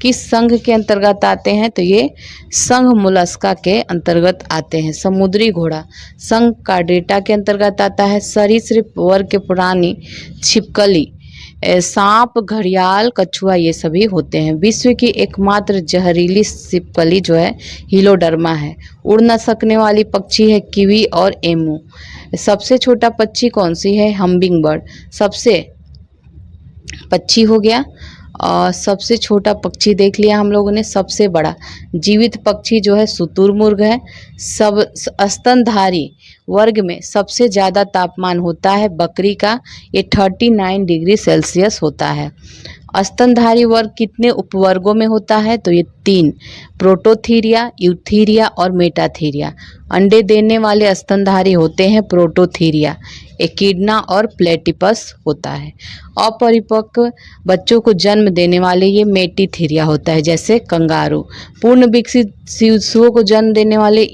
किस संघ के अंतर्गत आते हैं? तो ये संघ मोलस्का के अंतर्गत आते हैं। समुद्री घोड़ा संघ कार्डेटा के अंतर्गत आता है। सरीसृप वर्ग के प्राणी छिपकली, सांप, घड़ियाल, कछुआ ये सभी होते हैं। विश्व की एकमात्र जहरीली छिपकली जो है हीलोडर्मा है। उड़ न सकने वाली पक्षी है कीवी और एमू। सबसे छोटा पक्षी कौन सी है? हम्बिंग बर्ड। सबसे पक्षी हो गया और सबसे छोटा पक्षी देख लिया हम लोगों ने। सबसे बड़ा जीवित पक्षी जो है शुतुरमुर्ग है। सब स्तनधारी वर्ग में सबसे ज़्यादा तापमान होता है बकरी का, ये 39 डिग्री सेल्सियस होता है। स्तनधारी वर्ग कितने उपवर्गों में होता है? तो ये 3, प्रोटोथीरिया, यूथीरिया और मेटाथीरिया। अंडे देने वाले स्तनधारी होते हैं प्रोटोथीरिया। एकिडना और प्लेटिपस होता है। अपरिपक्व बच्चों को जन्म देने वाले ये मेटिथीरिया होता है, जैसे कंगारू। पूर्ण विकसित शिशुओं को जन्म देने वाले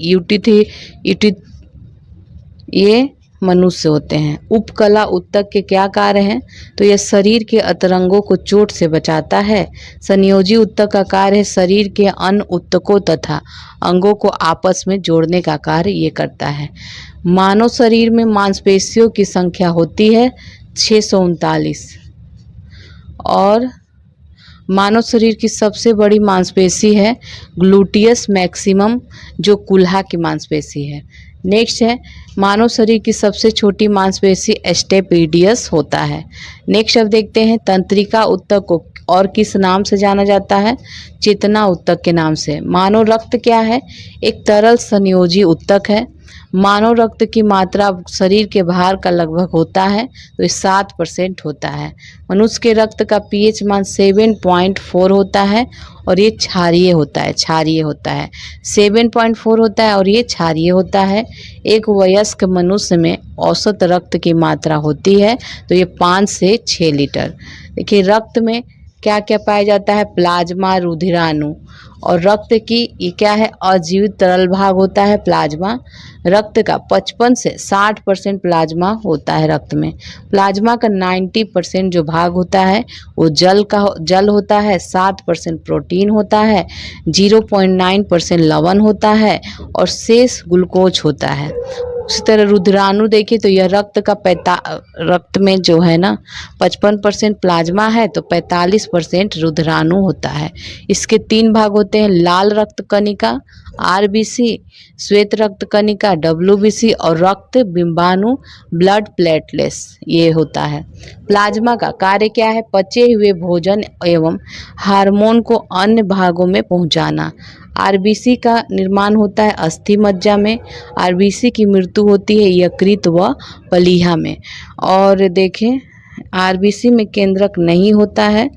ये मनुष्य होते हैं। उपकला उत्तक के क्या कार्य हैं? तो यह शरीर के अतरंगों को चोट से बचाता है। संयोजी उत्तक का कार्य है शरीर के अन्य उत्तकों तथा अंगों को आपस में जोड़ने का कार्य ये करता है। मानव शरीर में मांसपेशियों की संख्या होती है 639 और मानव शरीर की सबसे बड़ी मांसपेशी है ग्लूटियस मैक्सिमम जो कुल्हा की मांसपेशी है। नेक्स्ट है मानव शरीर की सबसे छोटी मांसपेशी स्टेपीडियस होता है। नेक्स्ट अब देखते हैं तंत्रिका उत्तक को और किस नाम से जाना जाता है? चेतना उत्तक के नाम से। मानव रक्त क्या है? एक तरल संयोजी उत्तक है। मानव रक्त की मात्रा शरीर के भार का लगभग होता है तो ये 7% होता है। मनुष्य के रक्त का पीएच मान 7.4 होता है और ये क्षारीय होता है। 7.4 होता है और ये क्षारीय होता है। एक वयस्क मनुष्य में औसत रक्त की मात्रा होती है तो ये 5 से 6 लीटर। देखिए रक्त में क्या क्या पाया जाता है? प्लाज्मा, रुधिराणु और रक्त की ये क्या है? अजीवित तरल भाग होता है प्लाज्मा। रक्त का 55 से 60% प्लाज्मा होता है रक्त में। प्लाज्मा का 90% जो भाग होता है वो जल होता है। 7% प्रोटीन होता है, 0.9% लवण होता है और शेष ग्लूकोज होता है। उसी तरह रुधिराणु देखिए तो यह रक्त में जो है ना 55% प्लाज्मा है तो 45% रुधिराणु होता है। इसके 3 भाग होते हैं, लाल रक्त कणिका RBC, श्वेत रक्त कणिका WBC और रक्त बिंबाणु ब्लड प्लेटलेट्स ये होता है। प्लाज्मा का कार्य क्या है? पचे हुए भोजन एवं हार्मोन को अन्य भागों में पहुंचाना। RBC का निर्माण होता है अस्थि मज्जा में। RBC की मृत्यु होती है यकृत व प्लीहा में। और देखें RBC में केंद्रक नहीं होता है।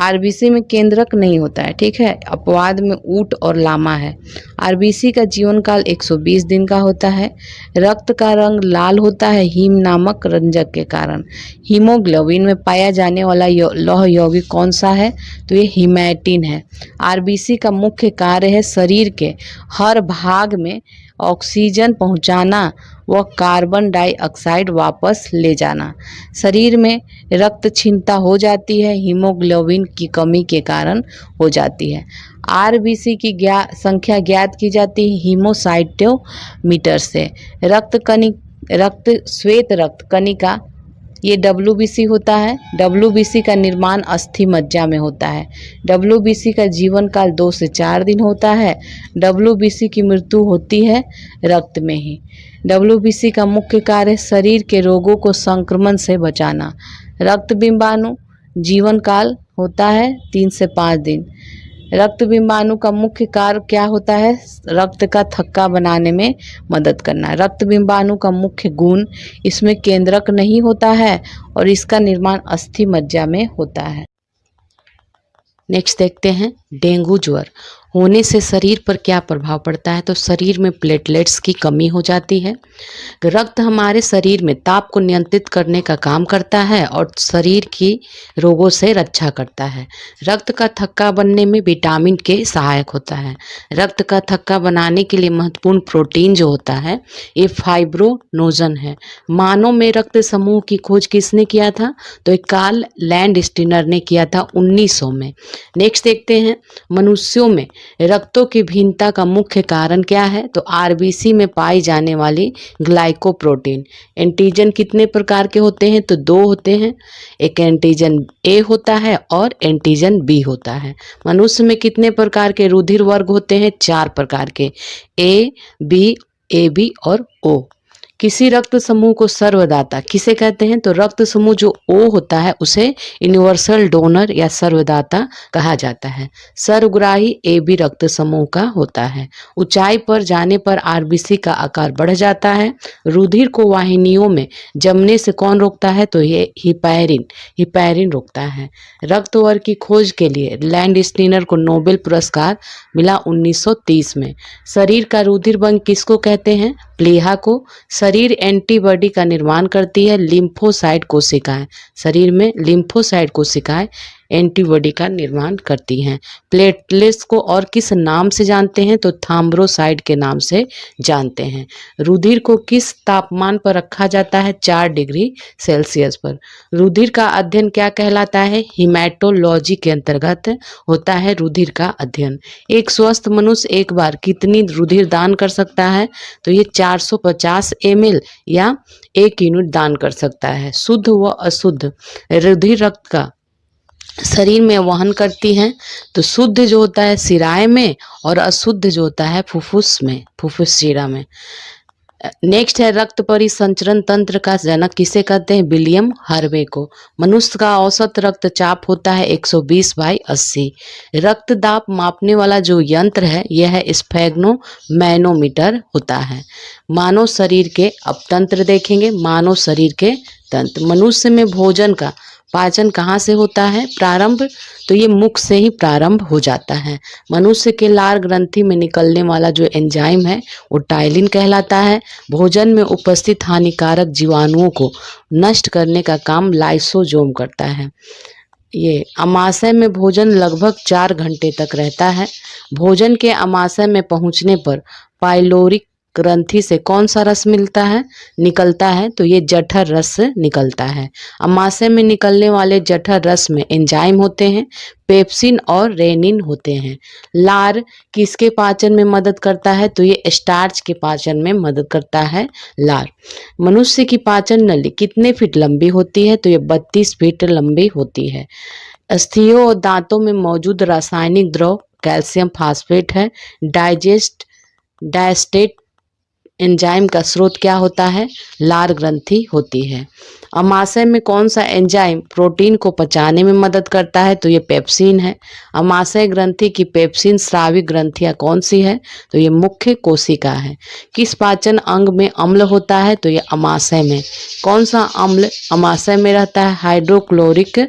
RBC में केंद्रक नहीं होता है, ठीक है। अपवाद में ऊंट और लामा है। RBC का जीवन काल 120 दिन का होता है। रक्त का रंग लाल होता है हीम नामक रंजक के कारण। हीमोग्लोबिन में पाया जाने वाला लौह यौगिक कौन सा है? तो ये हीमैटिन है। RBC का मुख्य कार्य है शरीर के हर भाग में ऑक्सीजन पहुंचाना व कार्बन डाइऑक्साइड वापस ले जाना। शरीर में रक्त क्षीणता हो जाती है हीमोग्लोबिन की कमी के कारण हो जाती है। RBC की संख्या ज्ञात की जाती है हीमोसाइटोमीटर से। श्वेत रक्त कणिका ये WBC होता है। WBC का निर्माण अस्थि मज्जा में होता है। WBC का जीवन काल 2 से 4 दिन होता है। WBC की मृत्यु होती है रक्त में ही। WBC का मुख्य कार्य शरीर के रोगों को संक्रमण से बचाना। रक्त बिंबाणु जीवन काल होता है 3 से 5 दिन। रक्त बिंबाणु का मुख्य कार्य क्या होता है? रक्त का थक्का बनाने में मदद करना। रक्त बिंबाणु का मुख्य गुण इसमें केंद्रक नहीं होता है और इसका निर्माण अस्थि मज्जा में होता है। नेक्स्ट देखते हैं डेंगू ज्वर। होने से शरीर पर क्या प्रभाव पड़ता है, तो शरीर में प्लेटलेट्स की कमी हो जाती है। रक्त हमारे शरीर में ताप को नियंत्रित करने का काम करता है और शरीर की रोगों से रक्षा करता है। रक्त का थक्का बनने में विटामिन के सहायक होता है। रक्त का थक्का बनाने के लिए महत्वपूर्ण प्रोटीन जो होता है ये फाइब्रोनोजन है। मानव में रक्त समूह की खोज किसने किया था, तो एक कार्ल लैंडस्टीनर ने किया था 1900 में। नेक्स्ट देखते हैं, मनुष्यों में रक्तों की भिन्नता का मुख्य कारण क्या है, तो आरबीसी में पाई जाने वाली ग्लाइकोप्रोटीन। एंटीजन कितने प्रकार के होते हैं, तो 2 होते हैं। एक एंटीजन ए होता है और एंटीजन बी होता है। मनुष्य में कितने प्रकार के रुधिर वर्ग होते हैं, 4 प्रकार के, ए बी और ओ। किसी रक्त समूह को सर्वदाता किसे कहते हैं, तो रक्त समूह जो ओ होता है उसे यूनिवर्सल डोनर या सर्वदाता कहा जाता है। सर्वग्राही ए बी रक्त समूह का होता है। ऊंचाई पर जाने पर आरबीसी का आकार बढ़ जाता है। रुधिर को वाहिनियों में जमने से कौन रोकता है, तो ये हिपैरिन रोकता है। रक्त वर्ग की खोज के लिए लैंडस्टीनर को नोबेल पुरस्कार मिला 1930 में। शरीर का रुधिर बंक किसको कहते हैं, प्लीहा को। शरीर एंटीबॉडी का निर्माण करती है लिम्फोसाइट कोशिकाएं। शरीर में लिम्फोसाइट कोशिकाएं एंटीबॉडी का निर्माण करती हैं। प्लेटलेट्स को और किस नाम से जानते हैं, तो थ्रोम्बोसाइट के नाम से जानते हैं। रुधिर को किस तापमान पर रखा जाता है, 4 डिग्री सेल्सियस पर। रुधिर का अध्ययन क्या कहलाता है, हीमेटोलॉजी के अंतर्गत होता है रुधिर का अध्ययन। एक स्वस्थ मनुष्य एक बार कितनी रुधिर दान कर सकता है, तो ये 450 ml या 1 यूनिट दान कर सकता है। शुद्ध व अशुद्ध रुधिर रक्त का शरीर में वहन करती हैं, तो शुद्ध जो होता है सिराए में और अशुद्ध जो होता है फुफ्फुस में, फुफ्फुस शिरा में। नेक्स्ट है, रक्त परिसंचरण तंत्र का जनक किसे कहते हैं, विलियम हार्वे को। मनुष्य का औसत रक्तचाप होता है 120/80। रक्त दाब मापने वाला जो यंत्र है यह है स्फेग्नोमैनोमीटर होता है। मानव शरीर के अब तंत्र देखेंगे, मानव शरीर के तंत्र। मनुष्य में भोजन का पाचन कहाँ से होता है, प्रारंभ, तो ये मुख से ही प्रारंभ हो जाता है। मनुष्य के लार ग्रंथि में निकलने वाला जो एंजाइम है वो टाइलिन कहलाता है। भोजन में उपस्थित हानिकारक जीवाणुओं को नष्ट करने का काम लाइसोसोम करता है। ये अमाशय में भोजन लगभग 4 घंटे तक रहता है। भोजन के अमाशय में पहुंचने पर पाइलोरिक ग्रंथि से कौन सा रस निकलता है, तो ये जठर रस निकलता है। अमाशय में निकलने वाले जठर रस में एंजाइम होते हैं, पेप्सिन और रेनिन होते हैं। लार किसके पाचन में मदद करता है, तो ये स्टार्च के पाचन में मदद करता है लार। मनुष्य की पाचन नली कितने फीट लंबी होती है, तो ये 32 फीट लंबी होती है। अस्थियों और दांतों में मौजूद रासायनिक द्रव कैल्शियम फास्फेट है। डायस्टेट एंजाइम का स्रोत क्या होता है, लार ग्रंथि होती है। अमाशय में कौन सा एंजाइम प्रोटीन को पचाने में मदद करता है, तो ये पेप्सिन है। अमाशय ग्रंथि की पेप्सिन स्रावी ग्रंथियां कौन सी है, तो ये मुख्य कोशिका है। किस पाचन अंग में अम्ल होता है, तो ये अमाशय में। कौन सा अम्ल अमाशय में रहता है, हाइड्रोक्लोरिक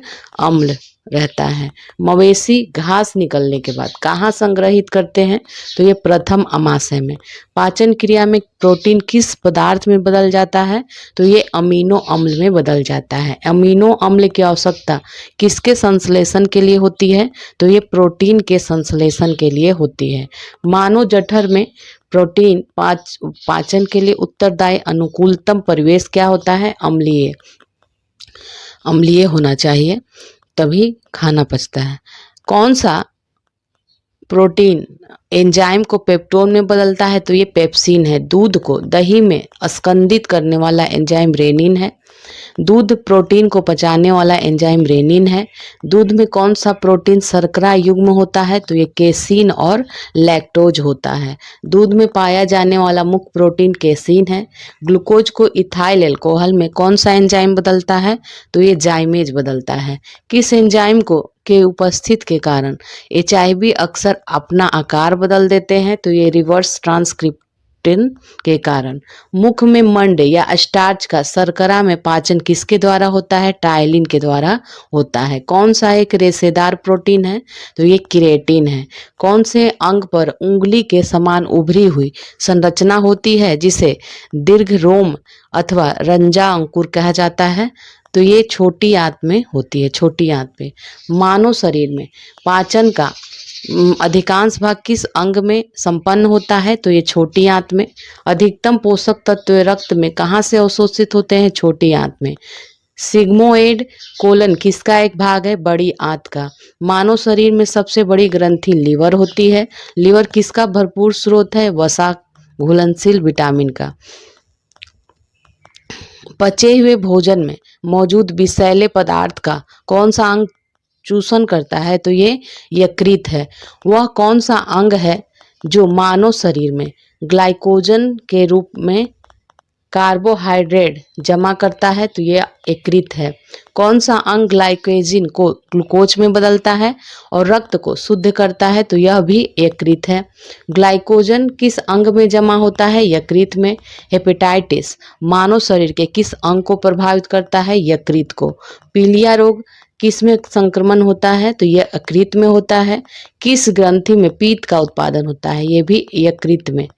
अम्ल रहता है। मवेशी घास निकलने के बाद कहाँ संग्रहित करते हैं, तो ये प्रथम अमाशय में। पाचन क्रिया में प्रोटीन किस पदार्थ में बदल जाता है, तो ये अमीनो अम्ल में बदल जाता है। अमीनो अम्ल की आवश्यकता किसके संश्लेषण के लिए होती है, तो ये प्रोटीन के संश्लेषण के लिए होती है। मानव जठर में प्रोटीन पाचन के लिए उत्तरदायी अनुकूलतम परिवेश क्या होता है, अम्लीय होना चाहिए, तभी खाना पचता है। कौन सा प्रोटीन एंजाइम को पेप्टोन में बदलता है, तो ये पेप्सिन है। दूध को दही में अस्कंदित करने वाला एंजाइम रेनिन है। दूध प्रोटीन को पचाने वाला एंजाइम रेनिन है। दूध में कौन सा प्रोटीन शर्करा युग्म होता है, तो ये केसीन और लैक्टोज होता है। दूध में पाया जाने वाला मुख्य प्रोटीन केसीन है। ग्लूकोज को इथाइल अल्कोहल में कौन सा एंजाइम बदलता है, तो ये जाइमेज बदलता है। किस एंजाइम के उपस्थित के कारण HIV अक्सर अपना आकार बदल देते हैं, तो ये रिवर्स ट्रांसक्रिप्टेज पेप्टिन के कारण। मुख में मंड या स्टार्च का शर्करा में पाचन किसके द्वारा होता है? टायलिन के द्वारा होता है। कौन सा एक रेशेदार प्रोटीन है? तो ये केराटिन है। कौन से अंग पर उंगली के समान उभरी हुई संरचना होती है जिसे दीर्घ रोम अथवा रंजा अंकुर कहा जाता है? तो ये छोटी आंत में होती है, छोटी आंत में। मानव शरीर में पाचन का अधिकांश भाग किस अंग में संपन्न होता है? तो ये छोटी आंत में। अधिकतम पोषक तत्व रक्त में कहाँ से अवशोषित होते हैं? छोटी आंत में। सिग्मोइड कोलन किसका एक भाग है? बड़ी आंत का। मानव शरीर में सबसे बड़ी ग्रंथि लीवर होती है। लीवर किसका भरपूर स्रोत है? वसा घुलनशील विटामिन का। पचे हुए भोजन में मौजूद विषैले पदार्थ का कौन सा अंग चूषण करता है? तो ये यकृत है। वह कौन सा अंग है जो मानव शरीर में ग्लाइकोजन के रूप में कार्बोहाइड्रेट जमा करता है? तो ये यकृत है। कौन सा अंग ग्लाइकोजन को ग्लूकोज में बदलता है और रक्त को शुद्ध करता है? तो यह भी यकृत है। ग्लाइकोजन किस अंग में जमा होता है? यकृत में। हेपेटाइटिस मानव शरीर के किस अंग को प्रभावित करता है? यकृत को। पीलिया रोग किस में संक्रमण होता है? तो यह यकृत में होता है। किस ग्रंथि में पीत का उत्पादन होता है? ये भी यकृत में।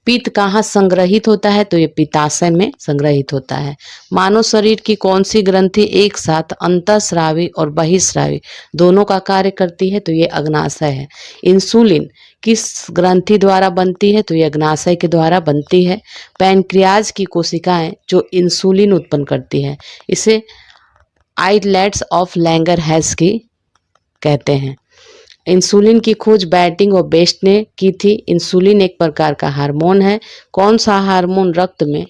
पित्त कहाँ संग्रहित होता है? तो ये पित्ताशय में संग्रहित होता है। मानव शरीर की कौन सी ग्रंथि एक साथ अंतःस्रावी और बहिःस्रावी दोनों का कार्य करती है? तो ये अग्नाशय है। इंसुलिन किस ग्रंथि द्वारा बनती है? तो ये अग्नाशय के द्वारा बनती है। पैनक्रियाज की कोशिकाएं जो इंसुलिन उत्पन्न करती है इसे आइलेट्स ऑफ लैंगरहैंस की कहते हैं। इंसुलिन की खोज बैटिंग और बेस्ट ने की थी। इंसुलिन एक प्रकार का हार्मोन है। कौन सा हार्मोन रक्त में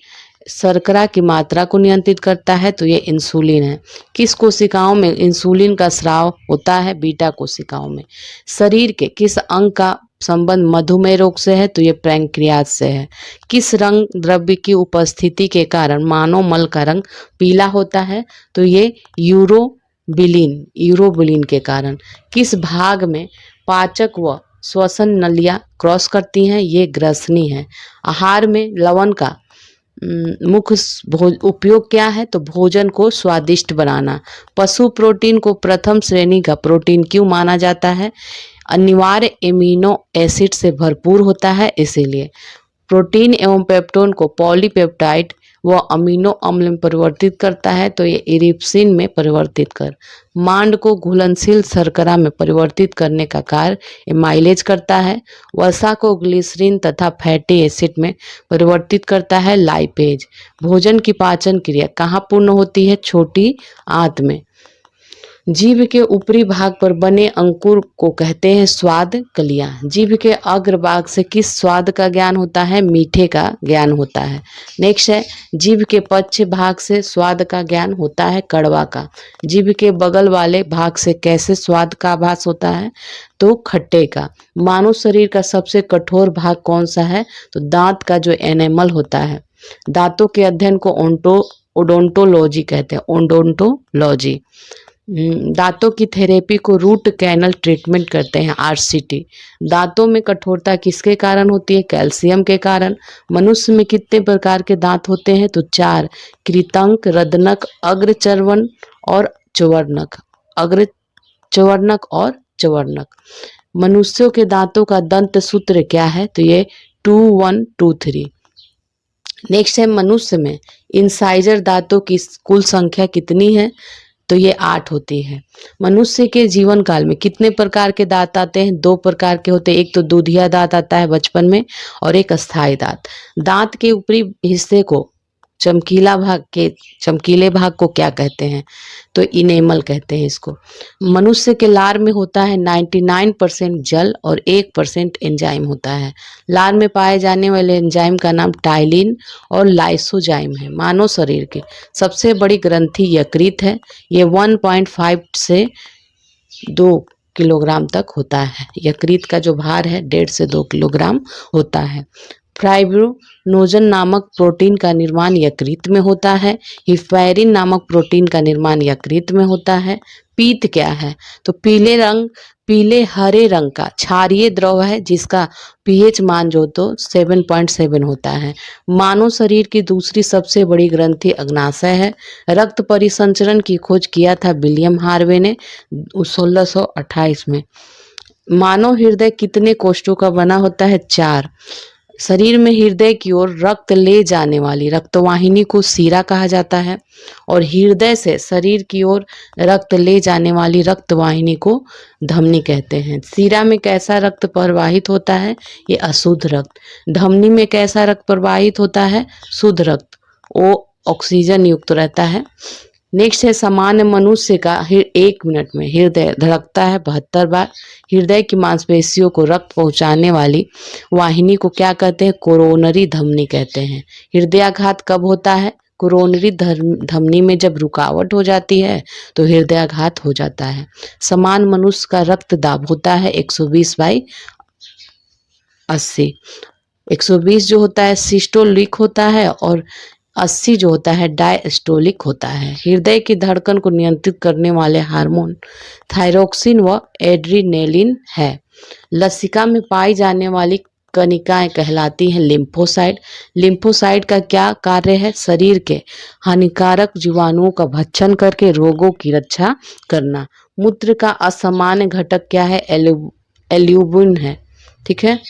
शर्करा की मात्रा को नियंत्रित करता है? तो ये इंसुलिन है। किस कोशिकाओं में इंसुलिन का स्राव होता है? बीटा कोशिकाओं में। शरीर के किस अंग का संबंध मधुमेह रोग से है? तो ये पैंक्रियाज से है। किस रंग द्रव्य की उपस्थिति के कारण मानव मल का रंग पीला होता है? तो ये यूरोबिलिन के कारण। किस भाग में पाचक व श्वसन नलियां क्रॉस करती हैं? ये ग्रसनी है। आहार में लवण का मुख्य उपयोग क्या है? तो भोजन को स्वादिष्ट बनाना। पशु प्रोटीन को प्रथम श्रेणी का प्रोटीन क्यों माना जाता है? अनिवार्य एमिनो एसिड से भरपूर होता है इसीलिए। प्रोटीन एवं पेप्टोन को पॉलीपेप्टाइड व अमीनो अम्ल में परिवर्तित करता है तो ये इरिप्सिन में परिवर्तित कर। मांड को घुलनशील शर्करा में परिवर्तित करने का कार्य एमाइलेज करता है। वसा को ग्लिसरीन तथा फैटी एसिड में परिवर्तित करता है लाइपेज। भोजन की पाचन क्रिया कहाँ पूर्ण होती है? छोटी आंत में। जीभ के ऊपरी भाग पर बने अंकुर को कहते हैं स्वाद कलियां। जीभ के अग्रभाग से किस स्वाद का ज्ञान होता है? मीठे का ज्ञान होता है। नेक्स्ट है जीभ के पश्च भाग से स्वाद का ज्ञान होता है कड़वा का। जीभ के बगल वाले भाग से कैसे स्वाद का आभास होता है? तो खट्टे का। मानव शरीर का सबसे कठोर भाग कौन सा है? तो दांत का जो एनेमल होता है। दांतों के अध्ययन को ओडोंटोलॉजी कहते हैं। ओडोंटोलॉजी। दांतों की थेरेपी को रूट कैनल ट्रीटमेंट करते हैं आरसीटी। दांतों में कठोरता किसके कारण होती है? कैल्शियम के कारण। मनुष्य में कितने प्रकार के दांत होते हैं? तो 4। कृतंक, रदनक, अग्रचर्वण और चवर्णक। अग्रचवर्णक और चवर्णक। मनुष्यों के दांतों का दंत सूत्र क्या है? तो ये 2 1 2 3। नेक्स्ट है मनुष्य में इंसाइजर दांतों की कुल संख्या कितनी है? तो ये 8 होती है। मनुष्य के जीवन काल में कितने प्रकार के दांत आते हैं? 2 प्रकार के होते हैं। एक तो दूधिया दांत आता है बचपन में और एक अस्थायी दांत। दांत के ऊपरी हिस्से को चमकीले भाग को क्या कहते हैं? तो इनेमल कहते हैं इसको। मनुष्य के लार में होता है 99% जल और 1% एंजाइम होता है। लार में पाए जाने वाले एंजाइम का नाम टाइलिन और लाइसोजाइम है। मानव शरीर की सबसे बड़ी ग्रंथि यकृत है। ये 1.5 से 2 किलोग्राम तक होता है। यकृत का जो भार है 1.5 से 2 किलोग्राम होता है। फाइब्रोनोजन नामक प्रोटीन का निर्माण यकृत में होता है। हिस्पैरिन नामक प्रोटीन का निर्माण यकृत में होता है। पीत क्या है? तो पीले रंग पीले हरे रंग का क्षारीय द्रव है जिसका पीएच मान जो तो 7.7 होता है। मानव शरीर की दूसरी सबसे बड़ी ग्रंथि अग्नाशय है। रक्त परिसंचरण की खोज किया था विलियम हार्वे ने 1628 में। मानव हृदय कितने कोष्ठों का बना होता है? 4। शरीर में हृदय की ओर रक्त ले जाने वाली रक्तवाहिनी को शिरा कहा जाता है और हृदय से शरीर की ओर रक्त ले जाने वाली रक्तवाहिनी को धमनी कहते हैं। शिरा में कैसा रक्त प्रवाहित होता है? ये अशुद्ध रक्त। धमनी में कैसा रक्त प्रवाहित होता है? शुद्ध रक्त, वो ऑक्सीजन युक्त रहता है। नेक्स्ट है सामान्य मनुष्य का 1 मिनट में हृदय धड़कता है 72 बार। हृदय की मांसपेशियों को रक्त पहुंचाने वाली वाहिनी को क्या कहते हैं? कोरोनरी धमनी कहते हैं। हृदयाघात कब होता है? कोरोनरी धमनी में जब रुकावट हो जाती है तो हृदयाघात हो जाता है। समान मनुष्य का रक्त दाब होता है 120/80। 120 जो होता है सिस्टोलिक होता है और 80 जो होता है डायस्टोलिक होता है। हृदय की धड़कन को नियंत्रित करने वाले हार्मोन थायरोक्सिन व एड्रीनेलिन है। लसिका में पाई जाने वाली कणिकाएं कहलाती हैं लिम्फोसाइट। लिम्फोसाइट का क्या कार्य है? शरीर के हानिकारक जीवाणुओं का भक्षण करके रोगों की रक्षा करना। मूत्र का असामान्य घटक क्या है? एल्ब्यूमिन है। ठीक है।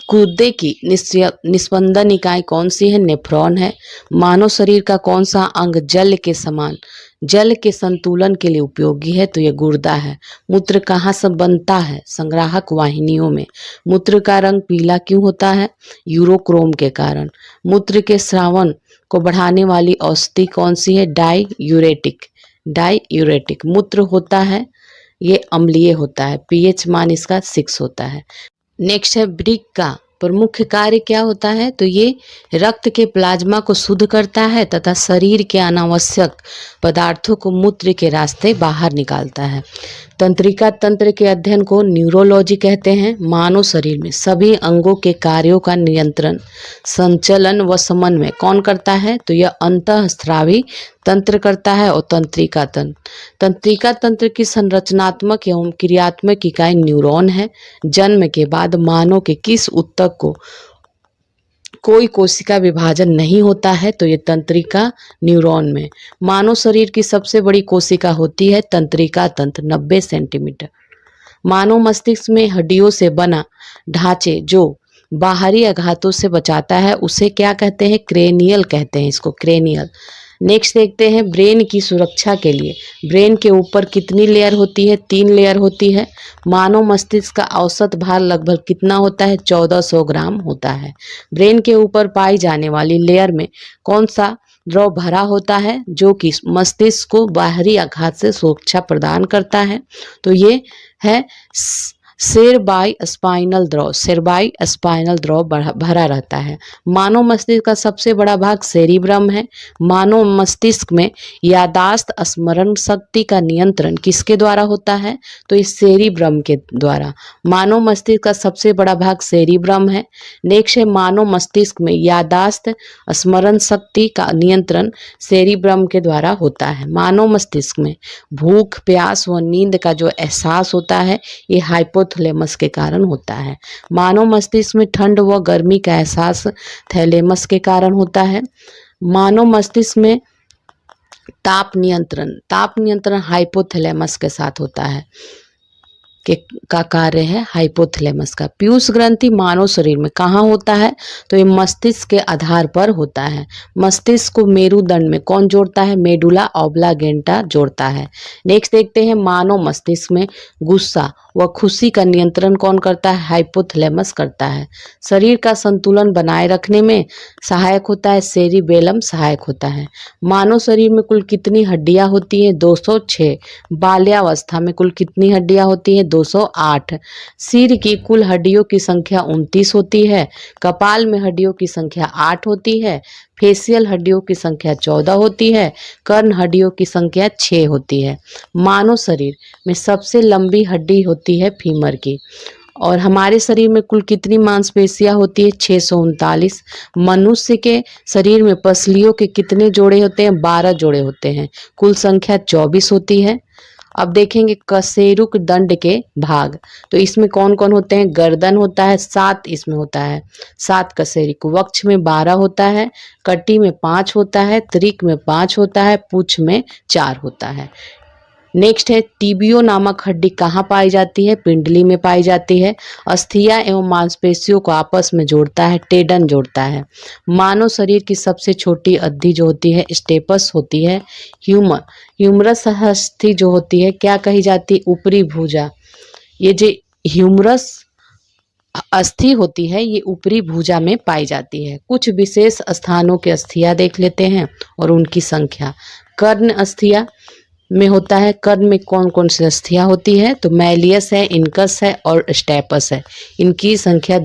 गुर्दे की निस्पंदन इकाई कौन सी है? नेफ्रॉन है। मानव शरीर का कौन सा अंग जल के समान जल के संतुलन के लिए उपयोगी है? तो ये गुर्दा है। मूत्र कहाँ से बनता है? संग्राहक वाहिनियों में। मूत्र का रंग पीला क्यों होता है? यूरोक्रोम के कारण। मूत्र के स्रावन को बढ़ाने वाली औषधि कौन सी है? डाययूरेटिक। डाययूरेटिक। मूत्र होता है ये अम्लीय होता है। पीएच मान इसका 6 होता है। नेक्स्ट है वृक्क का प्रमुख कार्य क्या होता है? तो ये रक्त के प्लाज्मा को शुद्ध करता है तथा शरीर के अनावश्यक पदार्थों को मूत्र के रास्ते बाहर निकालता है। तंत्रिका तंत्र के अध्ययन को न्यूरोलॉजी कहते हैं। मानव शरीर में सभी अंगों के कार्यों का नियंत्रण, संचलन व समन्वय कौन करता है? तो यह अंतःस्रावी तंत्र करता है और तंत्रिका तंत्र। तंत्रिका तंत्र की संरचनात्मक एवं क्रियात्मक इकाई न्यूरॉन है। जन्म के बाद मानव के किस ऊतक को कोई कोशिका विभाजन नहीं होता है? तो ये तंत्रिका न्यूरॉन में। मानव शरीर की सबसे बड़ी कोशिका होती है तंत्रिका तंत्र 90 सेंटीमीटर। मानव मस्तिष्क में हड्डियों से बना ढांचे जो बाहरी आघातों से बचाता है उसे क्या कहते हैं? क्रेनियल कहते हैं इसको, क्रेनियल। नेक्स्ट देखते हैं ब्रेन की सुरक्षा के लिए ब्रेन के ऊपर कितनी लेयर होती है? 3 लेयर होती है। मानव मस्तिष्क का औसत भार लगभग कितना होता है? 1400 ग्राम होता है। ब्रेन के ऊपर पाई जाने वाली लेयर में कौन सा द्रव भरा होता है जो कि मस्तिष्क को बाहरी आघात से सुरक्षा प्रदान करता है? तो ये है सेरेब्राई स्पाइनल द्रव। सेरेब्राई स्पाइनल द्रव भरा रहता है। मानव मस्तिष्क का सबसे बड़ा भाग सेरिब्रम है। मानव मस्तिष्क में यादाश्त स्मरण शक्ति का नियंत्रण किसके द्वारा होता है? तो इस सेरिब्रम के द्वारा। मानव मस्तिष्क का सबसे बड़ा भाग सेरिब्रम है। नेक्स्ट है मानव मस्तिष्क में यादाश्त स्मरण शक्ति का नियंत्रण सेरिब्रम के द्वारा होता है। मानव मस्तिष्क में भूख, प्यास व नींद का जो एहसास होता है ये हाइपोथैलेमस के कारण होता है। मानव मस्तिष्क में ठंड व गर्मी का एहसास थैलेमस के कारण होता है। मानव मस्तिष्क में ताप नियंत्रण हाइपोथैलेमस के साथ होता है का कार्य है हाइपोथैलेमस का। पीयूष ग्रंथि मानव शरीर में कहाँ होता है? तो ये मस्तिष्क के आधार पर होता है। मस्तिष्क को मेरुदंड में कौन जोड़ता है? मेडुला ऑब्लांगेटा जोड़ता है। नेक्स्ट देखते हैं मानव मस्तिष्क में गुस्सा व खुशी का नियंत्रण कौन करता है? हाइपोथैलेमस करता है। शरीर का संतुलन बनाए रखने में सहायक होता है सेरिबेलम सहायक होता है। मानव शरीर में कुल कितनी हड्डियां होती हैं? 206। बाल्यावस्था में कुल कितनी हड्डियां होती हैं? 208। सिर की कुल हड्डियों की संख्या 29 होती है। कपाल में हड्डियों की संख्या 8 होती है। फेशियल हड्डियों की संख्या 14 होती है। कर्ण हड्डियों की संख्या 6 होती है। मानव शरीर में सबसे लंबी हड्डी होती है फीमर की। और हमारे शरीर में कुल कितनी मांसपेशियां होती है? 639। मनुष्य के शरीर में पसलियों के कितने जोड़े होते हैं? 12 जोड़े होते हैं। कुल संख्या 24 होती है। अब देखेंगे कशेरुक दंड के भाग। तो इसमें कौन कौन होते हैं? गर्दन होता है 7, इसमें होता है 7 कशेरुक। वक्ष में 12 होता है, कटी में 5 होता है, त्रिक में 5 होता है, पूंछ में 4 होता है। नेक्स्ट है टीबियो नामक हड्डी कहाँ पाई जाती है? पिंडली में पाई जाती है। अस्थियां एवं मांसपेशियों को आपस में जोड़ता है, टेडन जोड़ता है। मानव शरीर की सबसे छोटी अस्थि जो होती है स्टेपस होती है। ह्यूमरस अस्थि जो होती है क्या कही जाती है? ऊपरी भुजा। ये जो ह्यूमरस अस्थि होती है ये ऊपरी भुजा में पाई जाती है। कुछ विशेष स्थानों के अस्थियां देख लेते हैं और उनकी संख्या। कर्ण अस्थियां में होता है, कर्ण में कौन कौन सी अस्थियां होती है? तो मैलियस है, इनकस है और स्टेपस है। इनकी संख्या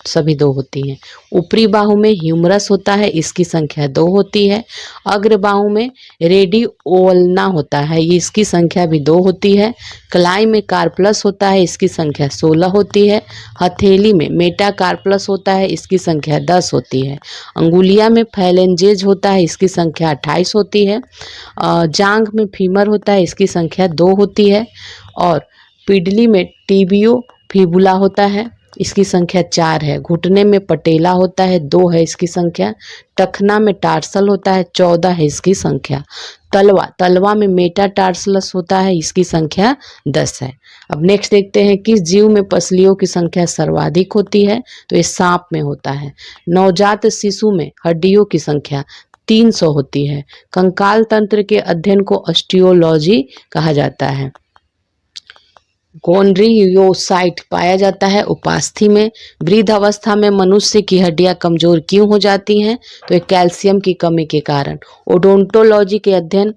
सभी 2 होती हैं। ऊपरी बाहु में ह्यूमरस होता है, इसकी संख्या 2 होती है। अग्र बाहु में रेडियोल्ना होता है, ये इसकी संख्या भी 2 होती है। कलाई में कार्पलस होता है, इसकी संख्या 16 होती है। हथेली में मेटाकार्पलस होता है, इसकी संख्या 10 होती है। अंगुलिया में फैलेंजेज होता है, इसकी संख्या 28 होती है। जांघ में फीमर होता है, इसकी संख्या 2 होती है। और पिडली में टिबियो फिबुला होता है, इसकी संख्या 4 है। घुटने में पटेला होता है, 2 है इसकी संख्या। टखना में टार्सल होता है, 14 है इसकी संख्या। तलवा में मेटाटार्सलस होता है, इसकी संख्या 10 है। अब नेक्स्ट देखते हैं किस जीव में पसलियों की संख्या सर्वाधिक होती है? तो ये सांप में होता है। नवजात शिशु में हड्डियों की संख्या 300 होती है। कंकाल तंत्र के अध्ययन को ऑस्टियोलॉजी कहा जाता है। गोन्ड्रियोसाइट पाया जाता है उपास्थि में। वृद्ध अवस्था में मनुष्य की हड्डियां कमजोर क्यों हो जाती हैं? तो ये कैल्शियम की कमी के कारण। ओडोंटोलॉजी के अध्ययन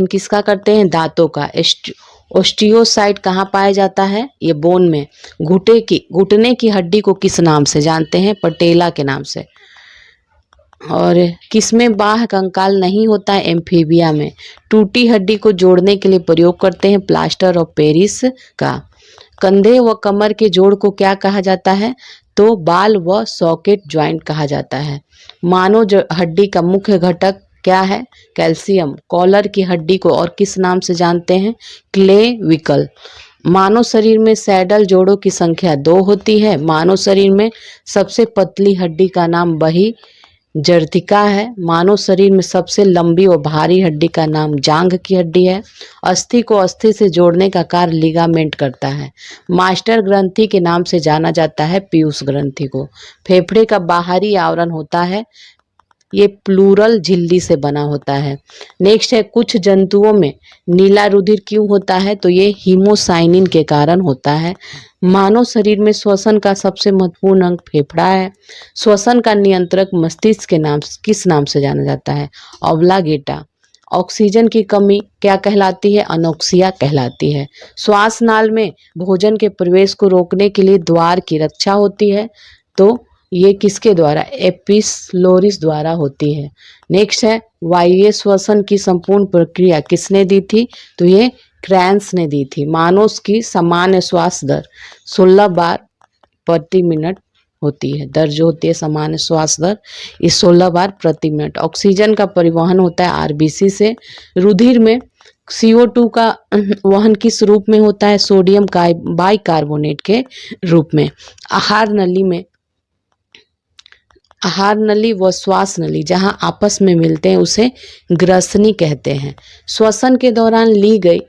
किसका करते हैं? दांतों का। ओस्टियोसाइट कहाँ पाया जाता है? ये बोन में। घुटने की हड्डी को किस नाम से जानते हैं? पटेला के नाम से। और किसमें बाह्य कंकाल नहीं होता है? एम्फीबिया में। टूटी हड्डी को जोड़ने के लिए प्रयोग करते हैं प्लास्टर ऑफ पेरिस का। कंधे व कमर के जोड़ को क्या कहा जाता है? तो बाल व सॉकेट ज्वाइंट कहा जाता है। मानव हड्डी का मुख्य घटक क्या है? कैल्शियम। कॉलर की हड्डी को और किस नाम से जानते हैं? क्लेविकल। मानव शरीर में सैडल जोड़ों की संख्या 2 होती है। मानव शरीर में सबसे पतली हड्डी का नाम बही जर्तिका है। मानव शरीर में सबसे लंबी और भारी हड्डी का नाम जांघ की हड्डी है। अस्थि को अस्थि से जोड़ने का कार्य लिगामेंट करता है। मास्टर ग्रंथि के नाम से जाना जाता है पीयूष ग्रंथि को। फेफड़े का बाहरी आवरण होता है, ये प्लूरल झिल्ली से बना होता है। नेक्स्ट है कुछ जंतुओं में नीला रुधिर क्यों होता है? तो ये हीमोसाइनिन के कारण होता है। मानव शरीर में श्वसन का सबसे महत्वपूर्ण अंग फेफड़ा है। श्वसन का नियंत्रक मस्तिष्क के नाम किस नाम से जाना जाता है? ऑब्लागेटा। ऑक्सीजन की कमी क्या कहलाती है? अनोक्सिया कहलाती है। श्वास नाल में भोजन के प्रवेश को रोकने के लिए द्वार की रक्षा होती है, तो ये किसके द्वारा? एपिसलोरिस द्वारा होती है। नेक्स्ट है वायवीय श्वसन की संपूर्ण प्रक्रिया किसने दी थी? तो ये क्रैंस ने दी थी। मानव की सामान्य श्वास दर 16 बार प्रति मिनट होती है। दर जो होती है सामान्य श्वास दर इस 16 बार प्रति मिनट। ऑक्सीजन का परिवहन होता है आरबीसी से। रुधिर में CO2 का वहन किस रूप में होता है? सोडियम बाइकार्बोनेट के रूप में। आहार नली व श्वास नली जहां आपस में मिलते हैं उसे ग्रसनी कहते हैं। श्वसन के दौरान ली गई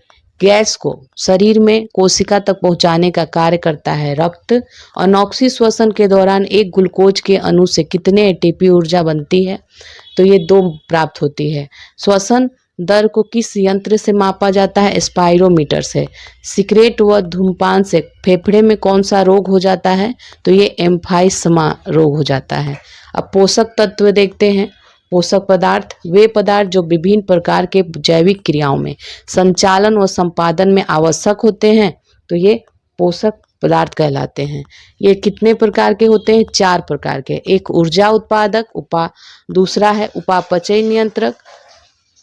गैस को शरीर में कोशिका तक पहुंचाने का कार्य करता है रक्त। अनॉक्सी श्वसन के दौरान एक ग्लूकोज के अणु से कितने एटीपी ऊर्जा बनती है? तो ये 2 प्राप्त होती है। श्वसन दर को किस यंत्र से मापा जाता है? स्पाइरोमीटर से। सिगरेट व धूम्रपान से फेफड़े में कौन सा रोग हो जाता है? तो ये एम्फाइसमा रोग हो जाता है। अब पोषक तत्व देखते हैं। पोषक पदार्थ वे पदार्थ जो विभिन्न प्रकार के जैविक क्रियाओं में संचालन व संपादन में आवश्यक होते हैं, तो ये पोषक पदार्थ कहलाते हैं। ये कितने प्रकार के होते हैं? 4 प्रकार के। एक ऊर्जा उत्पादक, दूसरा है उपापचय नियंत्रक,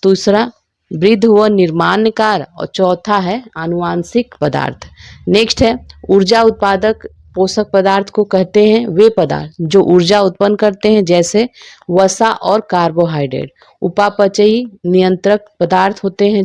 दूसरा वृद्ध व निर्माणकार और चौथा है आनुवांशिक पदार्थ। नेक्स्ट है ऊर्जा उत्पादक पोषक पदार्थ को कहते हैं वे पदार्थ जो ऊर्जा उत्पन्न करते हैं, जैसे वसा और कार्बोहाइड्रेट। उपापचयी नियंत्रक पदार्थ होते हैं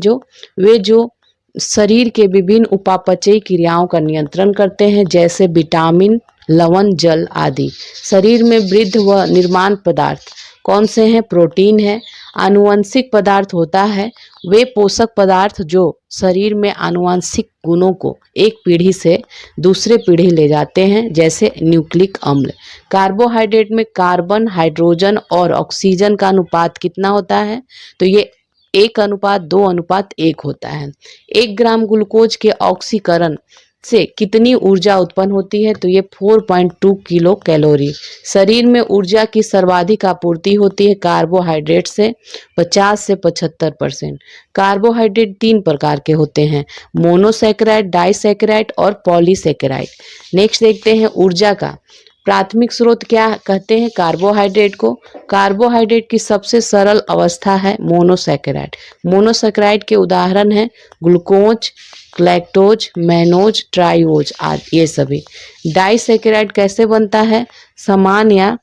जो शरीर के विभिन्न उपापचयी क्रियाओं का नियंत्रण करते हैं, जैसे विटामिन, लवण, जल आदि। शरीर में वृद्ध व निर्माण पदार्थ कौन से हैं? प्रोटीन है। आनुवंशिक पदार्थ होता है वे पोषक पदार्थ जो शरीर में आनुवंशिक गुणों को एक पीढ़ी से दूसरे पीढ़ी ले जाते हैं, जैसे न्यूक्लिक अम्ल। कार्बोहाइड्रेट में कार्बन, हाइड्रोजन और ऑक्सीजन का अनुपात कितना होता है? तो ये 1:2:1 होता है। 1 ग्राम ग्लूकोज के ऑक्सीकरण से कितनी ऊर्जा उत्पन्न होती है? तो ये 4.2 किलो कैलोरी। शरीर में ऊर्जा की सर्वाधिक आपूर्ति होती है कार्बोहाइड्रेट से 50 से 75%। कार्बोहाइड्रेट 3 प्रकार के होते हैं, मोनोसैकेराइड, डाइसैकेराइड और पॉलीसैकेराइड। नेक्स्ट देखते हैं ऊर्जा का प्राथमिक स्रोत क्या कहते हैं कार्बोहाइड्रेट को? कार्बोहाइड्रेट की सबसे सरल अवस्था है मोनोसैकेराइड। मोनोसैकेराइड के उदाहरण हैं ग्लूकोज, लैक्टोज, मैनोज, ट्राइओज आदि ये सभी। डाइसैकेराइड कैसे बनता है? समान या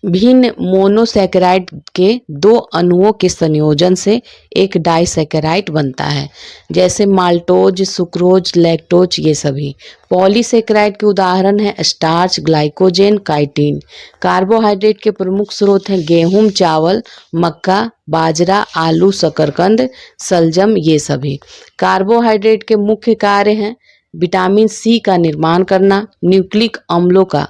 भिन्न मोनोसैकेराइड के 2 अणुओं के संयोजन से एक डाइसैकेराइड बनता है, जैसे माल्टोज, सुक्रोज, लैक्टोज ये सभी। पॉलीसैकेराइड के उदाहरण हैं स्टार्च, ग्लाइकोजेन, काइटिन। कार्बोहाइड्रेट के प्रमुख स्रोत हैं गेहूं, चावल, मक्का, बाजरा, आलू, शकरकंद, सलजम ये सभी। कार्बोहाइड्रेट के मुख्य कार्य हैं विटामिन सी का निर्माण करना, न्यूक्लिक अम्लों का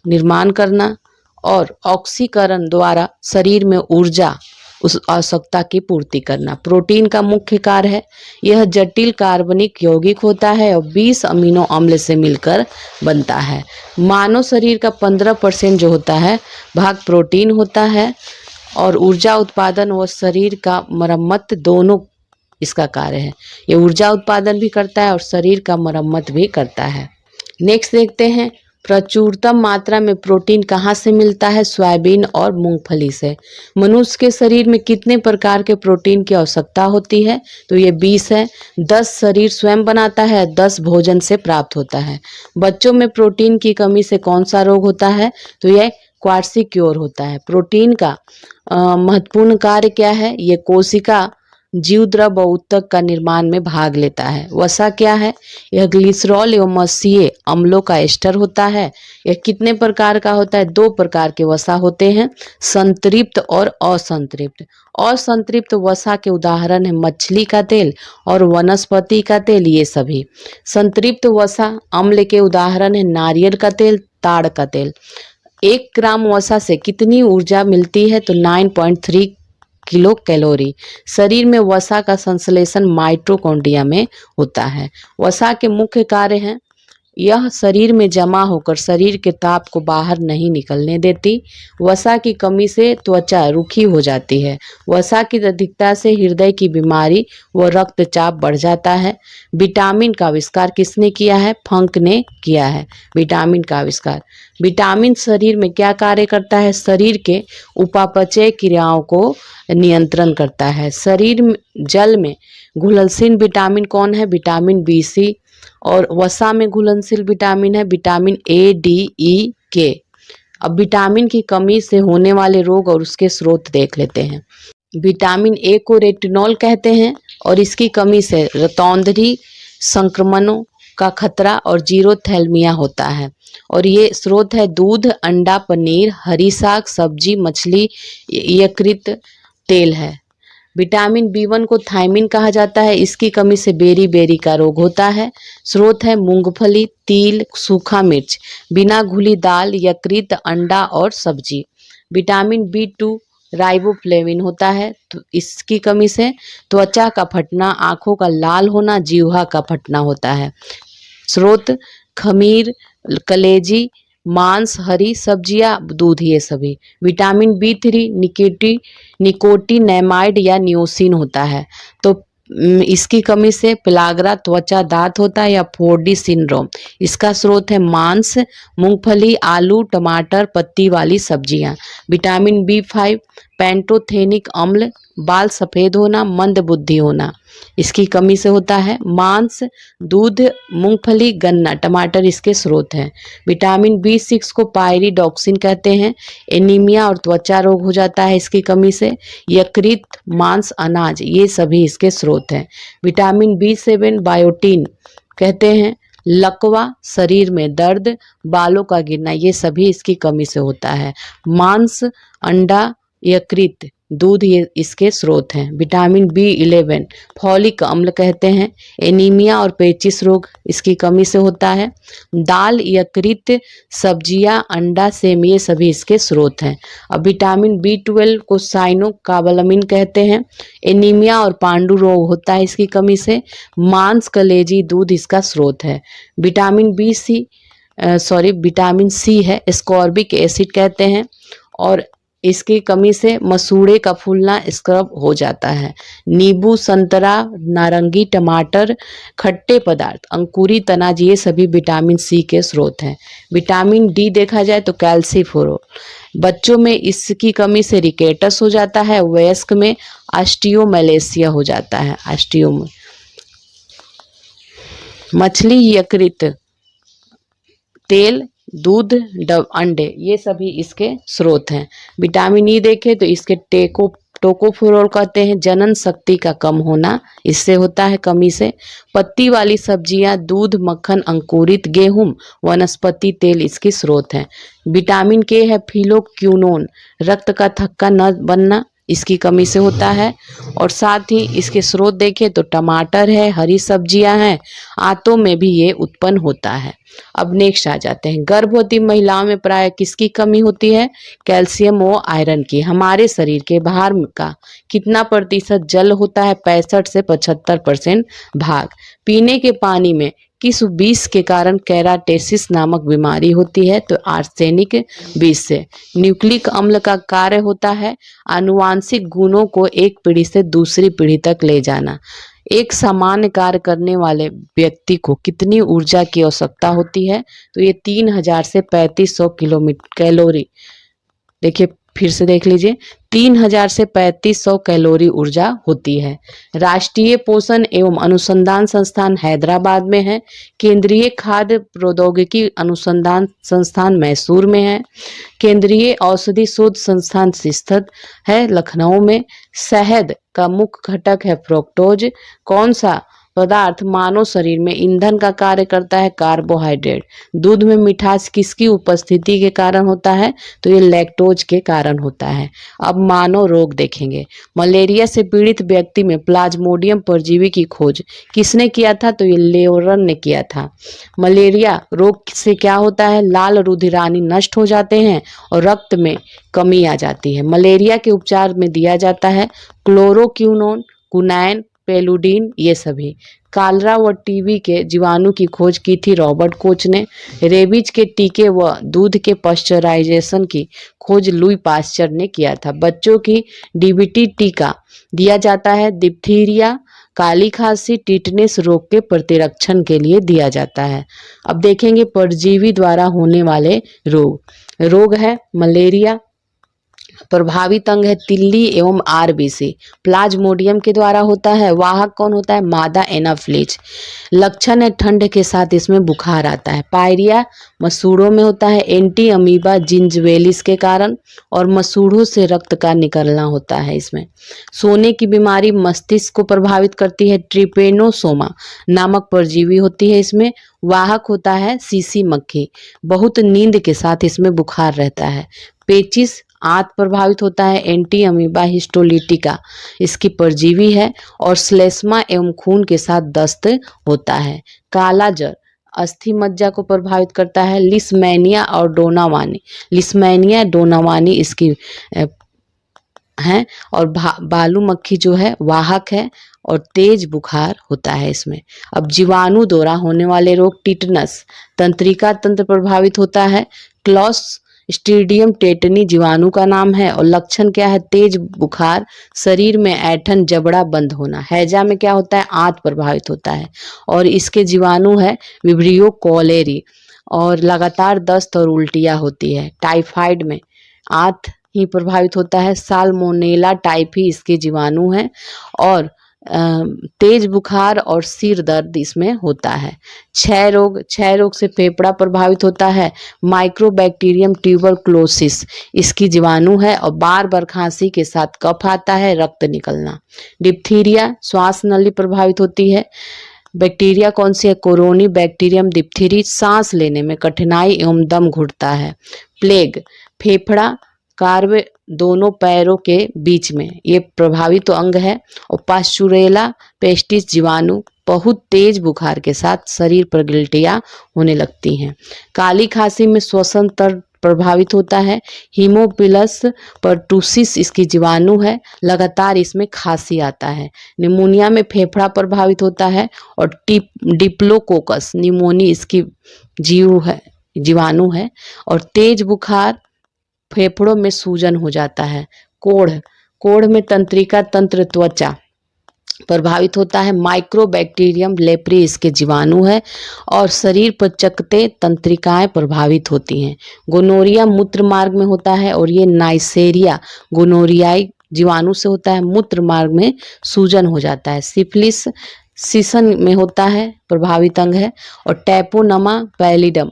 निर्माण करना और ऑक्सीकरण द्वारा शरीर में ऊर्जा उस आवश्यकता की पूर्ति करना। प्रोटीन का मुख्य कार्य है यह जटिल कार्बनिक यौगिक होता है और 20 अमीनो अम्ल से मिलकर बनता है। मानव शरीर का 15% जो होता है भाग प्रोटीन होता है और ऊर्जा उत्पादन व शरीर का मरम्मत दोनों इसका कार्य है। ये ऊर्जा उत्पादन भी करता है और शरीर का मरम्मत भी करता है। नेक्स्ट देखते हैं प्रचुरतम मात्रा में प्रोटीन कहाँ से मिलता है? सोयाबीन और मूंगफली से। मनुष्य के शरीर में कितने प्रकार के प्रोटीन की आवश्यकता होती है? तो ये 20 है। 10 शरीर स्वयं बनाता है, 10 भोजन से प्राप्त होता है। बच्चों में प्रोटीन की कमी से कौन सा रोग होता है? तो यह क्वार्सिक्योर होता है। प्रोटीन का महत्वपूर्ण कार्य क्या है? ये कोशिका जीवद्रव व ऊतक का निर्माण में भाग लेता है। वसा क्या है? यह ग्लिसरॉल एवं मत्स्यीय अम्लों का एस्टर होता है। यह कितने प्रकार का होता है? 2 प्रकार के वसा होते हैं, संतृप्त और असंतृप्त। असंतृप्त वसा के उदाहरण है मछली का तेल और वनस्पति का तेल ये सभी। संतृप्त वसा अम्ल के उदाहरण है नारियल का तेल, ताड़ का तेल। 1 ग्राम वसा से कितनी ऊर्जा मिलती है? तो 9.3 किलो कैलोरी। शरीर में वसा का संश्लेषण माइटोकॉन्ड्रिया में होता है। वसा के मुख्य कार्य हैं यह शरीर में जमा होकर शरीर के ताप को बाहर नहीं निकलने देती। वसा की कमी से त्वचा रूखी हो जाती है। वसा की अधिकता से हृदय की बीमारी व रक्तचाप बढ़ जाता है। विटामिन का आविष्कार किसने किया है? फंक ने किया है विटामिन का आविष्कार। विटामिन शरीर में क्या कार्य करता है? शरीर के उपापचय क्रियाओं को नियंत्रण करता है। शरीर में जल में घुलनशील विटामिन कौन है? विटामिन B, और वसा में घुलनशील विटामिन है vitamin A, D, E, K। अब विटामिन की कमी से होने वाले रोग और उसके स्रोत देख लेते हैं। विटामिन A को रेटिनॉल कहते हैं और इसकी कमी से रतौंधरी संक्रमणों का खतरा और जीरोथैल्मिया होता है। और ये स्रोत है दूध, अंडा, पनीर, हरी साग, सब्जी, मछली, यकृत तेल है। विटामिन B1 को थायमिन कहा जाता है, इसकी कमी से बेरी का रोग होता है। स्रोत है मूंगफली, तिल, सूखा मिर्च, बिना घुली दाल, यकृत, अंडा और सब्जी। विटामिन B2 राइबोफ्लेविन होता है, तो इसकी कमी से त्वचा का फटना, आंखों का लाल होना, जीह्वा का फटना होता है। स्रोत खमीर, कलेजी, मांस, हरी सब्जियां, दूध ये सभी। विटामिन B3 निकोटिनेमाइड या नियोसिन होता है, तो इसकी कमी से पेलाग्रा त्वचा दांत होता है या 4D सिंड्रोम। इसका स्रोत है मांस, मूंगफली, आलू, टमाटर, पत्ती वाली सब्जियां। विटामिन B5 पैंटोथेनिक अम्ल, बाल सफ़ेद होना, मंद बुद्धि होना इसकी कमी से होता है। मांस, दूध, मूंगफली, गन्ना, टमाटर इसके स्रोत हैं। विटामिन B6 को पायरिडॉक्सिन कहते हैं। एनीमिया और त्वचा रोग हो जाता है इसकी कमी से। यकृत, मांस, अनाज ये सभी इसके स्रोत हैं। विटामिन B7 बायोटीन कहते हैं। लकवा, शरीर में दर्द, बालों का गिरना ये सभी इसकी कमी से होता है। मांस, अंडा, यकृत, दूध ये इसके स्रोत हैं। विटामिन B11 फॉलिक अम्ल कहते हैं। एनीमिया और पेचिस रोग इसकी कमी से होता है। दाल, यकृत, सब्जियां, अंडा, सेम ये सभी इसके स्रोत हैं। अब विटामिन B12 को साइनोकाबालामिन कहते हैं। एनीमिया और पांडु रोग होता है इसकी कमी से। मांस, कलेजी, दूध इसका स्रोत है। विटामिन विटामिन C है, स्कॉर्बिक एसिड कहते हैं। और इसकी कमी से मसूड़े का फूलना स्क्रब हो जाता है। नींबू, संतरा, नारंगी, टमाटर, खट्टे पदार्थ, अंकुरित अनाज ये सभी विटामिन C के स्रोत हैं। विटामिन D देखा जाए तो कैल्सीफोरो, बच्चों में इसकी कमी से रिकेटस हो जाता है। वयस्क में ऑस्टियोमैलेशिया हो जाता है। मछली, यकृत, तेल, दूध, अंडे ये सभी इसके स्रोत हैं। विटामिन E देखें तो इसके टोकोफेरोल कहते हैं। जनन शक्ति का कम होना इससे होता है कमी से। पत्ती वाली सब्जियां, दूध, मक्खन, अंकुरित गेहूं, वनस्पति तेल इसकी स्रोत हैं। विटामिन K है फिलोक्विनोन, रक्त का थक्का न बनना इसकी कमी से होता है। और साथ ही इसके स्रोत देखें तो टमाटर है, हरी सब्जियां हैं, आंतों में भी ये उत्पन्न होता है। अब नेक्स्ट आ जाते हैं। गर्भवती महिलाओं में प्राय किसकी कमी होती है? कैल्शियम व आयरन की। हमारे शरीर के बाहर का कितना प्रतिशत जल होता है? 65 से 75% भाग। पीने के पानी में किस विष के कारण केराटिस नामक बीमारी होती है? तो आर्सेनिक विष से। न्यूक्लिक अम्ल का कार्य होता है आनुवांशिक गुणों को एक पीढ़ी से दूसरी पीढ़ी तक ले जाना। एक सामान्य कार्य करने वाले व्यक्ति को कितनी ऊर्जा की आवश्यकता होती है? तो ये 3000 से 3500 कैलोरी। देखिए फिर से देख लीजिए, 3000 से 3500 कैलोरी ऊर्जा होती है। राष्ट्रीय पोषण एवं अनुसंधान संस्थान हैदराबाद में है। केंद्रीय खाद्य प्रौद्योगिकी अनुसंधान संस्थान मैसूर में है। केंद्रीय औषधि शोध संस्थान स्थित है लखनऊ में। शहद का मुख्य घटक है फ्रुक्टोज। कौन सा पदार्थ मानव शरीर में ईंधन का कार्य करता है? कार्बोहाइड्रेट। दूध में मिठास किसकी उपस्थिति के कारण होता है? तो ये लैक्टोज के कारण होता है। अब मानव रोग देखेंगे। मलेरिया से पीड़ित व्यक्ति में प्लाज्मोडियम परजीवी की खोज किसने किया था? तो ये लेवरन ने किया था। मलेरिया रोग से क्या होता है? लाल रुधिराणु नष्ट हो जाते हैं और रक्त में कमी आ जाती है। मलेरिया के उपचार में दिया जाता है क्लोरोक्विनोन, कुनैन, पेलुडिन ये सभी। कालरा व टीबी के जीवाणु की खोज की थी रॉबर्ट कोच ने। रेबीज के टीके व दूध के पाश्चराइजेशन की खोज लुई पास्चर ने किया था। बच्चों की डीबीटी टीका दिया जाता है डिप्थीरिया, काली खांसी, टिटनेस रोग के प्रतिरक्षण के लिए दिया जाता है। अब देखेंगे परजीवी द्वारा होने वाले रोग है मलेरिया। प्रभावित अंग है तिल्ली एवं आरबीसी। प्लाज्मोडियम के द्वारा होता है। वाहक कौन होता है? मादा एनाफ्लिज। लक्षण है ठंड के साथ इसमें बुखार आता है। पायरिया मसूड़ों में होता है एंटी अमीबा जिंजवेलिस के कारण, और मसूड़ों से रक्त का निकलना होता है इसमें। सोने की बीमारी मस्तिष्क को प्रभावित करती है। ट्रिपेनोसोमा नामक परजीवी होती है इसमें। वाहक होता है सीसी मक्खी। बहुत नींद के साथ इसमें बुखार रहता है। पेचिस आंत प्रभावित होता है। एंटी अमीबा हिस्टोलिटिका इसकी परजीवी है। और श्लेष्मा एवं खून के साथ दस्त होता है। काला जर अस्थि मज्जा को प्रभावित करता है। लिस्मैनिया और डोनावानी, लिस्मैनिया डोनावानी इसकी है। और बालू मक्खी जो है वाहक है और तेज बुखार होता है इसमें। अब जीवाणु द्वारा होने वाले रोग टिटनस, तंत्रिका तंत्र प्रभावित होता है। क्लॉस्ट्रीडियम टेटनी जीवाणु का नाम है। और लक्षण क्या है? तेज बुखार, शरीर में ऐठन, जबड़ा बंद होना। हैजा में क्या होता है? आंत प्रभावित होता है। और इसके जीवाणु है विब्रियो कॉलेरी। और लगातार दस्त और उल्टियाँ होती है। टाइफाइड में आंत ही प्रभावित होता है। साल्मोनेला टाइफी इसके जीवाणु हैं और तेज बुखार और सिर दर्द इसमें होता है। क्षय रोग से फेफड़ा प्रभावित होता है। माइक्रोबैक्टीरियम ट्यूबरक्लोसिस इसकी जीवाणु है और बार बार खांसी के साथ कफ आता है, रक्त निकलना। डिप्थीरिया श्वास नली प्रभावित होती है। बैक्टीरिया कौन सी है? कोरोनी बैक्टीरियम डिप्थीरी, सांस लेने में कठिनाई एवं दम घुटता है। प्लेग फेफड़ा कार्व दोनों पैरों के बीच में ये प्रभावित अंग है। और पास्चुरेला पेस्टिस जीवाणु बहुत तेज बुखार के साथ शरीर पर गिल्टियां होने लगती हैं। काली खांसी में श्वसन तंत्र प्रभावित होता है। हीमोफिलस परटूसिस इसकी जीवाणु है, लगातार इसमें खांसी आता है। निमोनिया में फेफड़ा प्रभावित होता है और डिप्लोकोकस निमोनी इसकी जीवाणु है। और तेज बुखार फेफड़ों में सूजन हो जाता है। कोढ़ में तंत्रिका तंत्र त्वचा प्रभावित होता है। माइक्रोबैक्टीरियम लेप्री इसके जीवाणु है और शरीर पर चकते तंत्रिकाएं प्रभावित होती हैं। गोनोरिया मूत्र मार्ग में होता है और ये नाइसेरिया गोनोरियाई जीवाणु से होता है। मूत्र मार्ग में सूजन हो जाता है। सिफिलिस सीसन में होता है, प्रभावित अंग है। और टैपोनमा पैलिडम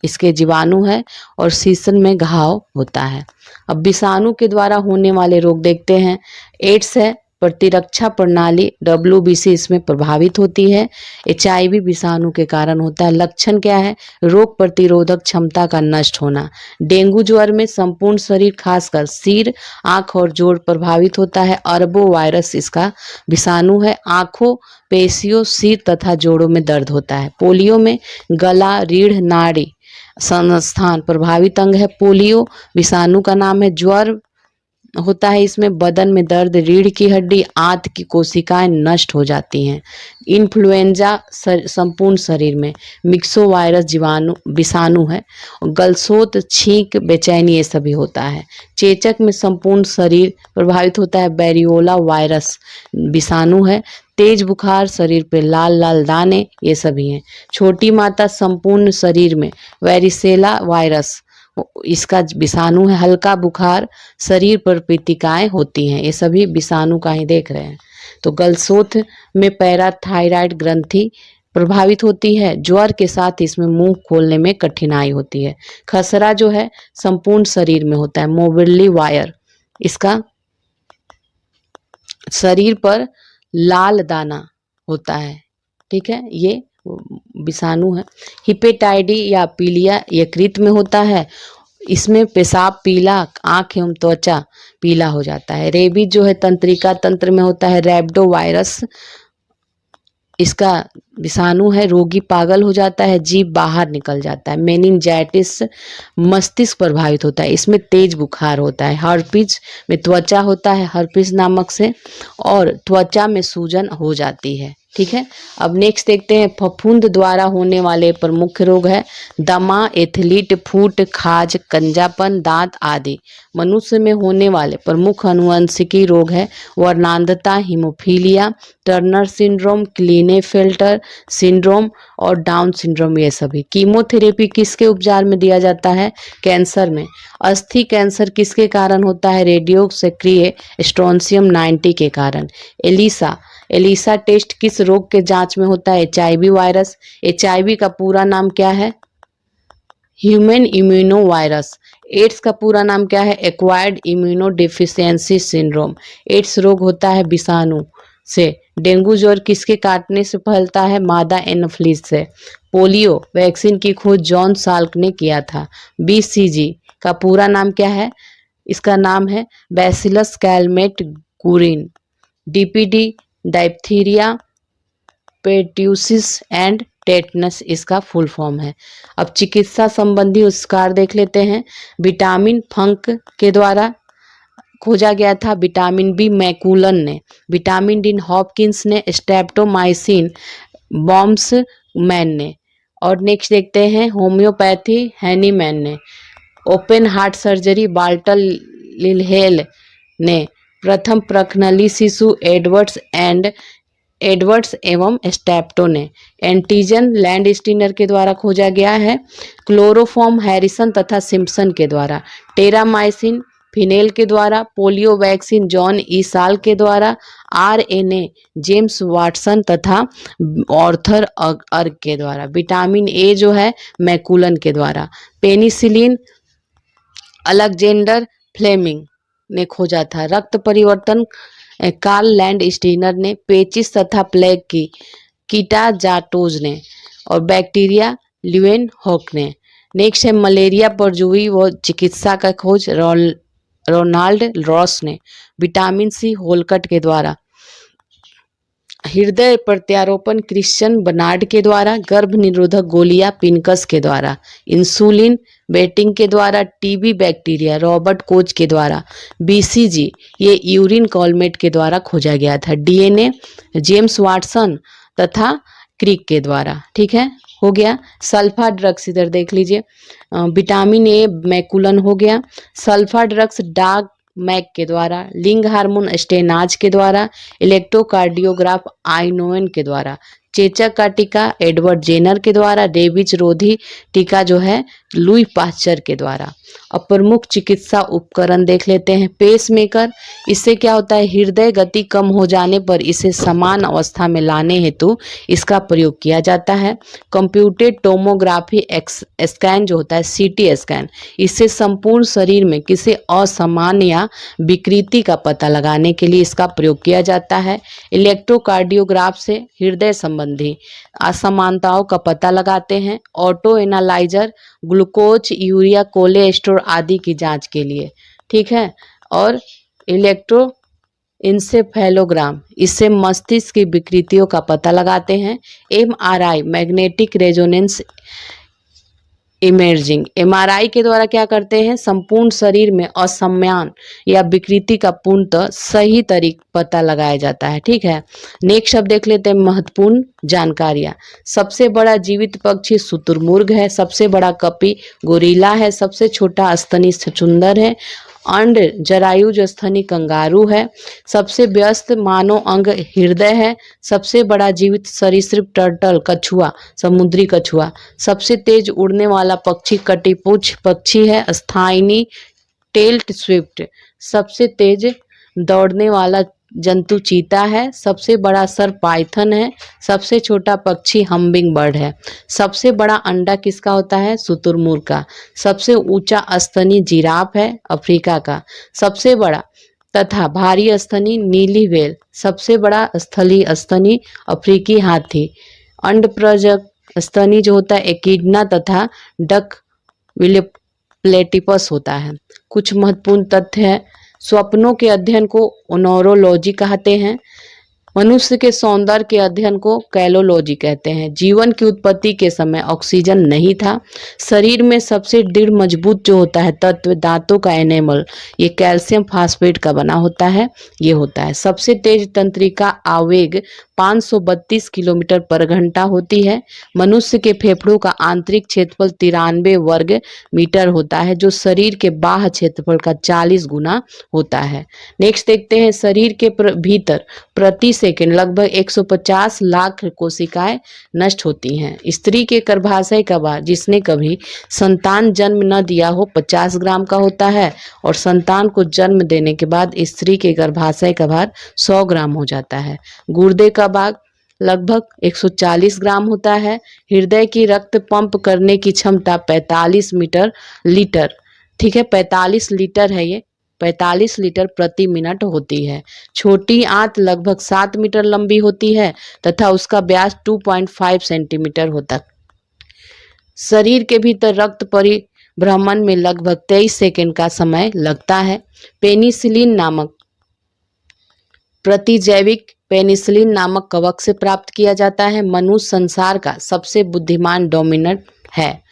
इसके जीवाणु है और सीसन में घाव होता है। अब विषाणु के द्वारा होने वाले रोग देखते हैं। एड्स है, प्रतिरक्षा प्रणाली WBC इसमें प्रभावित होती है। HIV विषाणु के कारण होता है। लक्षण क्या है? रोग प्रतिरोधक क्षमता का नष्ट होना। डेंगू ज्वर में संपूर्ण शरीर खासकर सिर, आंख और जोड़ प्रभावित होता है। अरबो वायरस इसका विषाणु है। आंखों, पेशियों, सिर तथा जोड़ों में दर्द होता है। पोलियो में गला, रीढ़, नाड़ी संस्थान प्रभावित अंग है। पोलियो विषाणु का नाम है। ज्वर होता है इसमें बदन में दर्द, रीढ़ की हड्डी, आंत की कोशिकाएं नष्ट हो जाती हैं। इन्फ्लुएंजा संपूर्ण शरीर में। मिक्सो वायरस विषाणु है। गलसोत, छींक, बेचैनी ये सभी होता है। चेचक में संपूर्ण शरीर प्रभावित होता है। बैरियोला वायरस विषाणु है। तेज बुखार, शरीर पे लाल लाल दाने ये सभी हैं। छोटी माता संपूर्ण शरीर में। वेरिसेला वायरस इसका विषाणु है। हल्का बुखार, शरीर पर पीतिकाएं होती हैं, ये सभी विषाणु का ही देख रहे हैं। तो गलसोथ में पैराथायराइड ग्रंथि प्रभावित होती है। ज्वर के साथ इसमें मुंह खोलने में कठिनाई होती है। खसरा जो है संपूर्ण शरीर में होता है। मोबिली वायर इसका शरीर पर लाल दाना होता है, ठीक है, ये विषाणु है। हिपेटाइडी या पीलिया यकृत में होता है। इसमें पेशाब पीला, आंख एवं त्वचा पीला हो जाता है। रेबीज जो है तंत्रिका तंत्र में होता है। रैबिडो वायरस इसका विषाणु है। रोगी पागल हो जाता है, जीभ बाहर निकल जाता है। मेनिंजाइटिस मस्तिष्क प्रभावित होता है, इसमें तेज बुखार होता है। हर्पिस में त्वचा होता है, हर्पिस नामक से, और त्वचा में सूजन हो जाती है, ठीक है। अब नेक्स्ट देखते हैं फफूंद द्वारा होने वाले प्रमुख रोग है दमा, एथलीट, फूट, खाज, कंजापन, दांत आदि। मनुष्य में होने वाले प्रमुख आनुवंशिकी रोग है वर्णांधता, haemophilia, Turner syndrome, Klinefelter syndrome और डाउन सिंड्रोम ये सभी। कीमोथेरेपी किसके उपचार में दिया जाता है? कैंसर में। अस्थि कैंसर किसके कारण होता है? रेडियो सक्रिय स्ट्रोंसियम 90 के कारण। एलिसा टेस्ट किस रोग के जांच में होता है? HIV virus. HIV का पूरा नाम क्या है? Human immuno virus. एड्स का पूरा नाम क्या है? Acquired immunodeficiency syndrome. AIDS रोग होता है विषाणु से। डेंगू ज्वर किसके काटने से फैलता है? मादा एनोफ्लिस से। पोलियो वैक्सीन की खोज जॉन साल्क ने किया था। BCG का पूरा नाम क्या है? इसका नाम है bacillus Calmette Guerin. DPD diphtheria, pertussis and tetanus इसका फुल फॉर्म है। अब चिकित्सा संबंधी उपचार देख लेते हैं। विटामिन फंक के द्वारा खोजा गया था। विटामिन B मैकुलन ने। विटामिन D हॉपकिंस ने। स्ट्रेप्टोमाइसिन बॉम्स मैन ने। और नेक्स्ट देखते हैं होम्योपैथी हैनीमैन ने। ओपन हार्ट सर्जरी बाल्टल लिलहेल ने। प्रथम प्रखनली शिशु एडवर्ड्स एवं स्टेप्टो ने। एंटीजन लैंडस्टीनर के द्वारा खोजा गया है। क्लोरोफॉर्म हैरिसन तथा सिम्पसन के द्वारा। टेरामाइसिन फिनेल के द्वारा, पोलियो वैक्सीन जॉन ई साल के द्वारा, आरएनए जेम्स वाटसन तथा ऑर्थर अर्क के द्वारा, विटामिन ए जो है मैकुलन के द्वारा, पेनिसिलिन अलेक्जेंडर फ्लेमिंग ने खोजा था, रक्त परिवर्तन कार्ल लैंड स्टीनर ने, पेचिस तथा प्लेग की कीटाजाटोज ने, और बैक्टीरिया ल्यूएन हॉक ने। नेक्स्ट है मलेरिया परजीवी व चिकित्सा का खोज रोनाल्ड रॉस ने, विटामिन सी होलकट के द्वारा, हृदय प्रत्यारोपण क्रिश्चियन बर्नार्ड के द्वारा, गर्भ निरोधक गोलियां पिनकस के द्वारा, इंसुलिन बेटिंग के द्वारा, टीबी बैक्टीरिया रॉबर्ट कोच के द्वारा, बीसीजी ये यूरिन कॉलमेट के द्वारा खोजा गया था, डीएनए जेम्स वाटसन तथा क्रिक के द्वारा। ठीक है, हो गया। सल्फा ड्रग्स इधर देख लीजिए, विटामिन ए मैकुलन हो गया, सल्फा ड्रग्स डार्क मैक के द्वारा, लिंग हार्मोन स्टेनाज के द्वारा, इलेक्ट्रोकार्डियोग्राफ आइनोएन के द्वारा, चेचक का टीका एडवर्ड जेनर के द्वारा, रेबीज रोधी टीका जो है लुई पास्चर के द्वारा। अब प्रमुख चिकित्सा उपकरण देख लेते हैं। पेसमेकर, इससे क्या होता है, हृदय गति कम हो जाने पर इसे समान अवस्था में लाने हेतु इसका प्रयोग किया जाता है। कंप्यूटेड टोमोग्राफी स्कैन जो होता है, सीटी स्कैन, इससे संपूर्ण शरीर में किसी असामान्य या विकृति का पता लगाने के लिए इसका प्रयोग किया जाता है। इलेक्ट्रोकार्डियोग्राफ से हृदय संबंधी असमानताओं का पता लगाते हैं। Auto analyser glucose, urea, cholesterol आदि की जांच के लिए। ठीक है, और इलेक्ट्रो इंसेफेलोग्राम, इससे मस्तिष्क की विकृतियों का पता लगाते हैं। MRI magnetic resonance imaging, MRI के द्वारा क्या करते हैं, संपूर्ण शरीर में असमान या विकृति का पूर्णतः सही तरीक पता लगाया जाता है। ठीक है, नेक्स्ट अब देख लेते हैं महत्वपूर्ण जानकारियां। सबसे बड़ा जीवित पक्षी शुतुरमुर्ग है, सबसे बड़ा कपि गोरिल्ला है, सबसे छोटा स्तनी छछूंदर है, अंड जरायुज स्तनी कंगारू है, सबसे व्यस्त मानव अंग हृदय है, सबसे बड़ा जीवित सरीसृप टर्टल कछुआ, समुद्री कछुआ, सबसे तेज उड़ने वाला पक्षी कटिपुच्छ पक्षी है, स्थायनी टेल्ड स्विफ्ट, सबसे तेज दौड़ने वाला जंतु चीता है, सबसे बड़ा सर्प पाइथन है, सबसे छोटा पक्षी हम्बिंग बर्ड है, सबसे बड़ा अंडा किसका होता है, शुतुरमुर्ग का, सबसे ऊंचा स्तनी जिराफ है अफ्रीका का, सबसे बड़ा तथा भारी स्तनी नीली व्हेल, सबसे बड़ा स्थलीय स्तनी अफ्रीकी हाथी, अंडप्रजक स्तनी जो होता है एकिडना तथा डक विलेप्लेटिपस होता है। कुछ महत्वपूर्ण तथ्य है। स्वप्नों के अध्ययन को ओनोरोलॉजी कहते हैं। मनुष्य के सौंदर्य के अध्ययन को कैलोलॉजी कहते हैं। जीवन की उत्पत्ति के समय ऑक्सीजन नहीं था। शरीर में सबसे दृढ़ मजबूत जो होता है तत्व दांतों का एनेमल, ये कैल्शियम फास्फेट का बना होता है, ये होता है। सबसे तेज तंत्रिका आवेग 532 किलोमीटर पर घंटा होती है। मनुष्य के फेफड़ों का आंतरिक क्षेत्रफल 93 वर्ग मीटर होता है, जो शरीर के बाह्य क्षेत्रफल का 40 गुना होता है। नेक्स्ट देखते हैं, शरीर के भीतर प्रति सेकंड लगभग 150 लाख कोशिकाएं नष्ट होती हैं। स्त्री के गर्भाशय का भार, जिसने कभी संतान जन्म न दिया हो, 50 ग्राम का होता है, और संतान को जन्म देने के बाद स्त्री के गर्भाशय का भार 100 ग्राम हो जाता है। गुर्दे का भाग लगभग 140 ग्राम होता है। हृदय की रक्त पंप करने की क्षमता 45 लीटर, ठीक है, 45 लीटर है, ये 45 लीटर प्रति मिनट होती है। छोटी आंत लगभग 7 मीटर लंबी होती है तथा उसका व्यास 2.5 सेंटीमीटर होता है। शरीर के भीतर रक्त परिभ्रमण में लगभग 23 सेकंड का समय लगता है। पेनिसिलिन नामक प्रतिजैविक पेनिसिलिन नामक कवक से प्राप्त किया जाता है। मनुष्य संसार का सबसे बुद्धिमान डोमिनेंट है।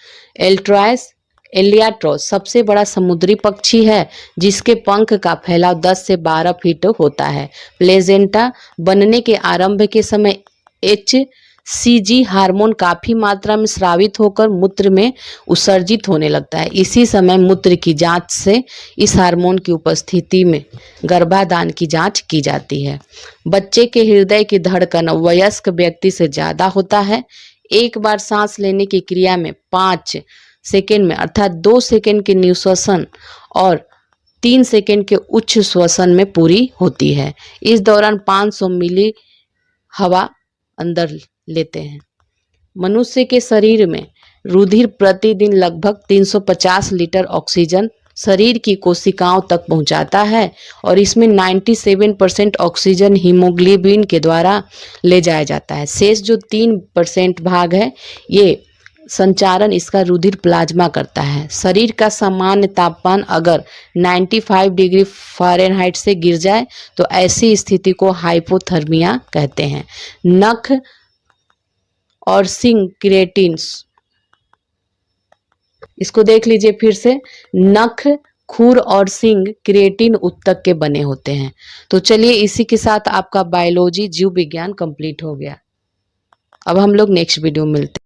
एलियाट्रोस सबसे बड़ा समुद्री पक्षी है, जिसके पंख का फैलाव 10 से 12 फीट होता है। प्लेजेंटा बनने के आरंभ के समय HCG हार्मोन काफी मात्रा में स्रावित होकर मूत्र में उत्सर्जित होने लगता है। इसी समय मूत्र की जांच से इस हार्मोन की उपस्थिति में गर्भाधान की जांच की जाती है। बच्चे के हृदय की धड़कन वयस्क व्यक्ति से ज्यादा होता है। एक बार सांस लेने की क्रिया में 5 सेकेंड में अर्थात 2 सेकेंड के निश्वसन और 3 सेकंड के उच्च श्वसन में पूरी होती है। इस दौरान 500 मिली हवा अंदर लेते हैं। मनुष्य के शरीर में रुधिर प्रतिदिन लगभग 350 लीटर ऑक्सीजन शरीर की कोशिकाओं तक पहुंचाता है और इसमें 97% ऑक्सीजन हीमोग्लोबिन के द्वारा ले जाया जाता है। शेष जो 3% भाग है ये संचारण इसका रुधिर प्लाज्मा करता है। शरीर का सामान्य तापमान अगर 95 डिग्री फ़ारेनहाइट से गिर जाए तो ऐसी स्थिति को हाइपोथर्मिया कहते हैं। नख और सिंग क्रिएटिन्स, इसको देख लीजिए फिर से, नख, खुर और सिंग क्रिएटिन उत्तक के बने होते हैं। तो चलिए इसी के साथ आपका बायोलॉजी जीव विज्ञान कंप्लीट हो गया। अब हम लोग नेक्स्ट वीडियो में मिलते हैं।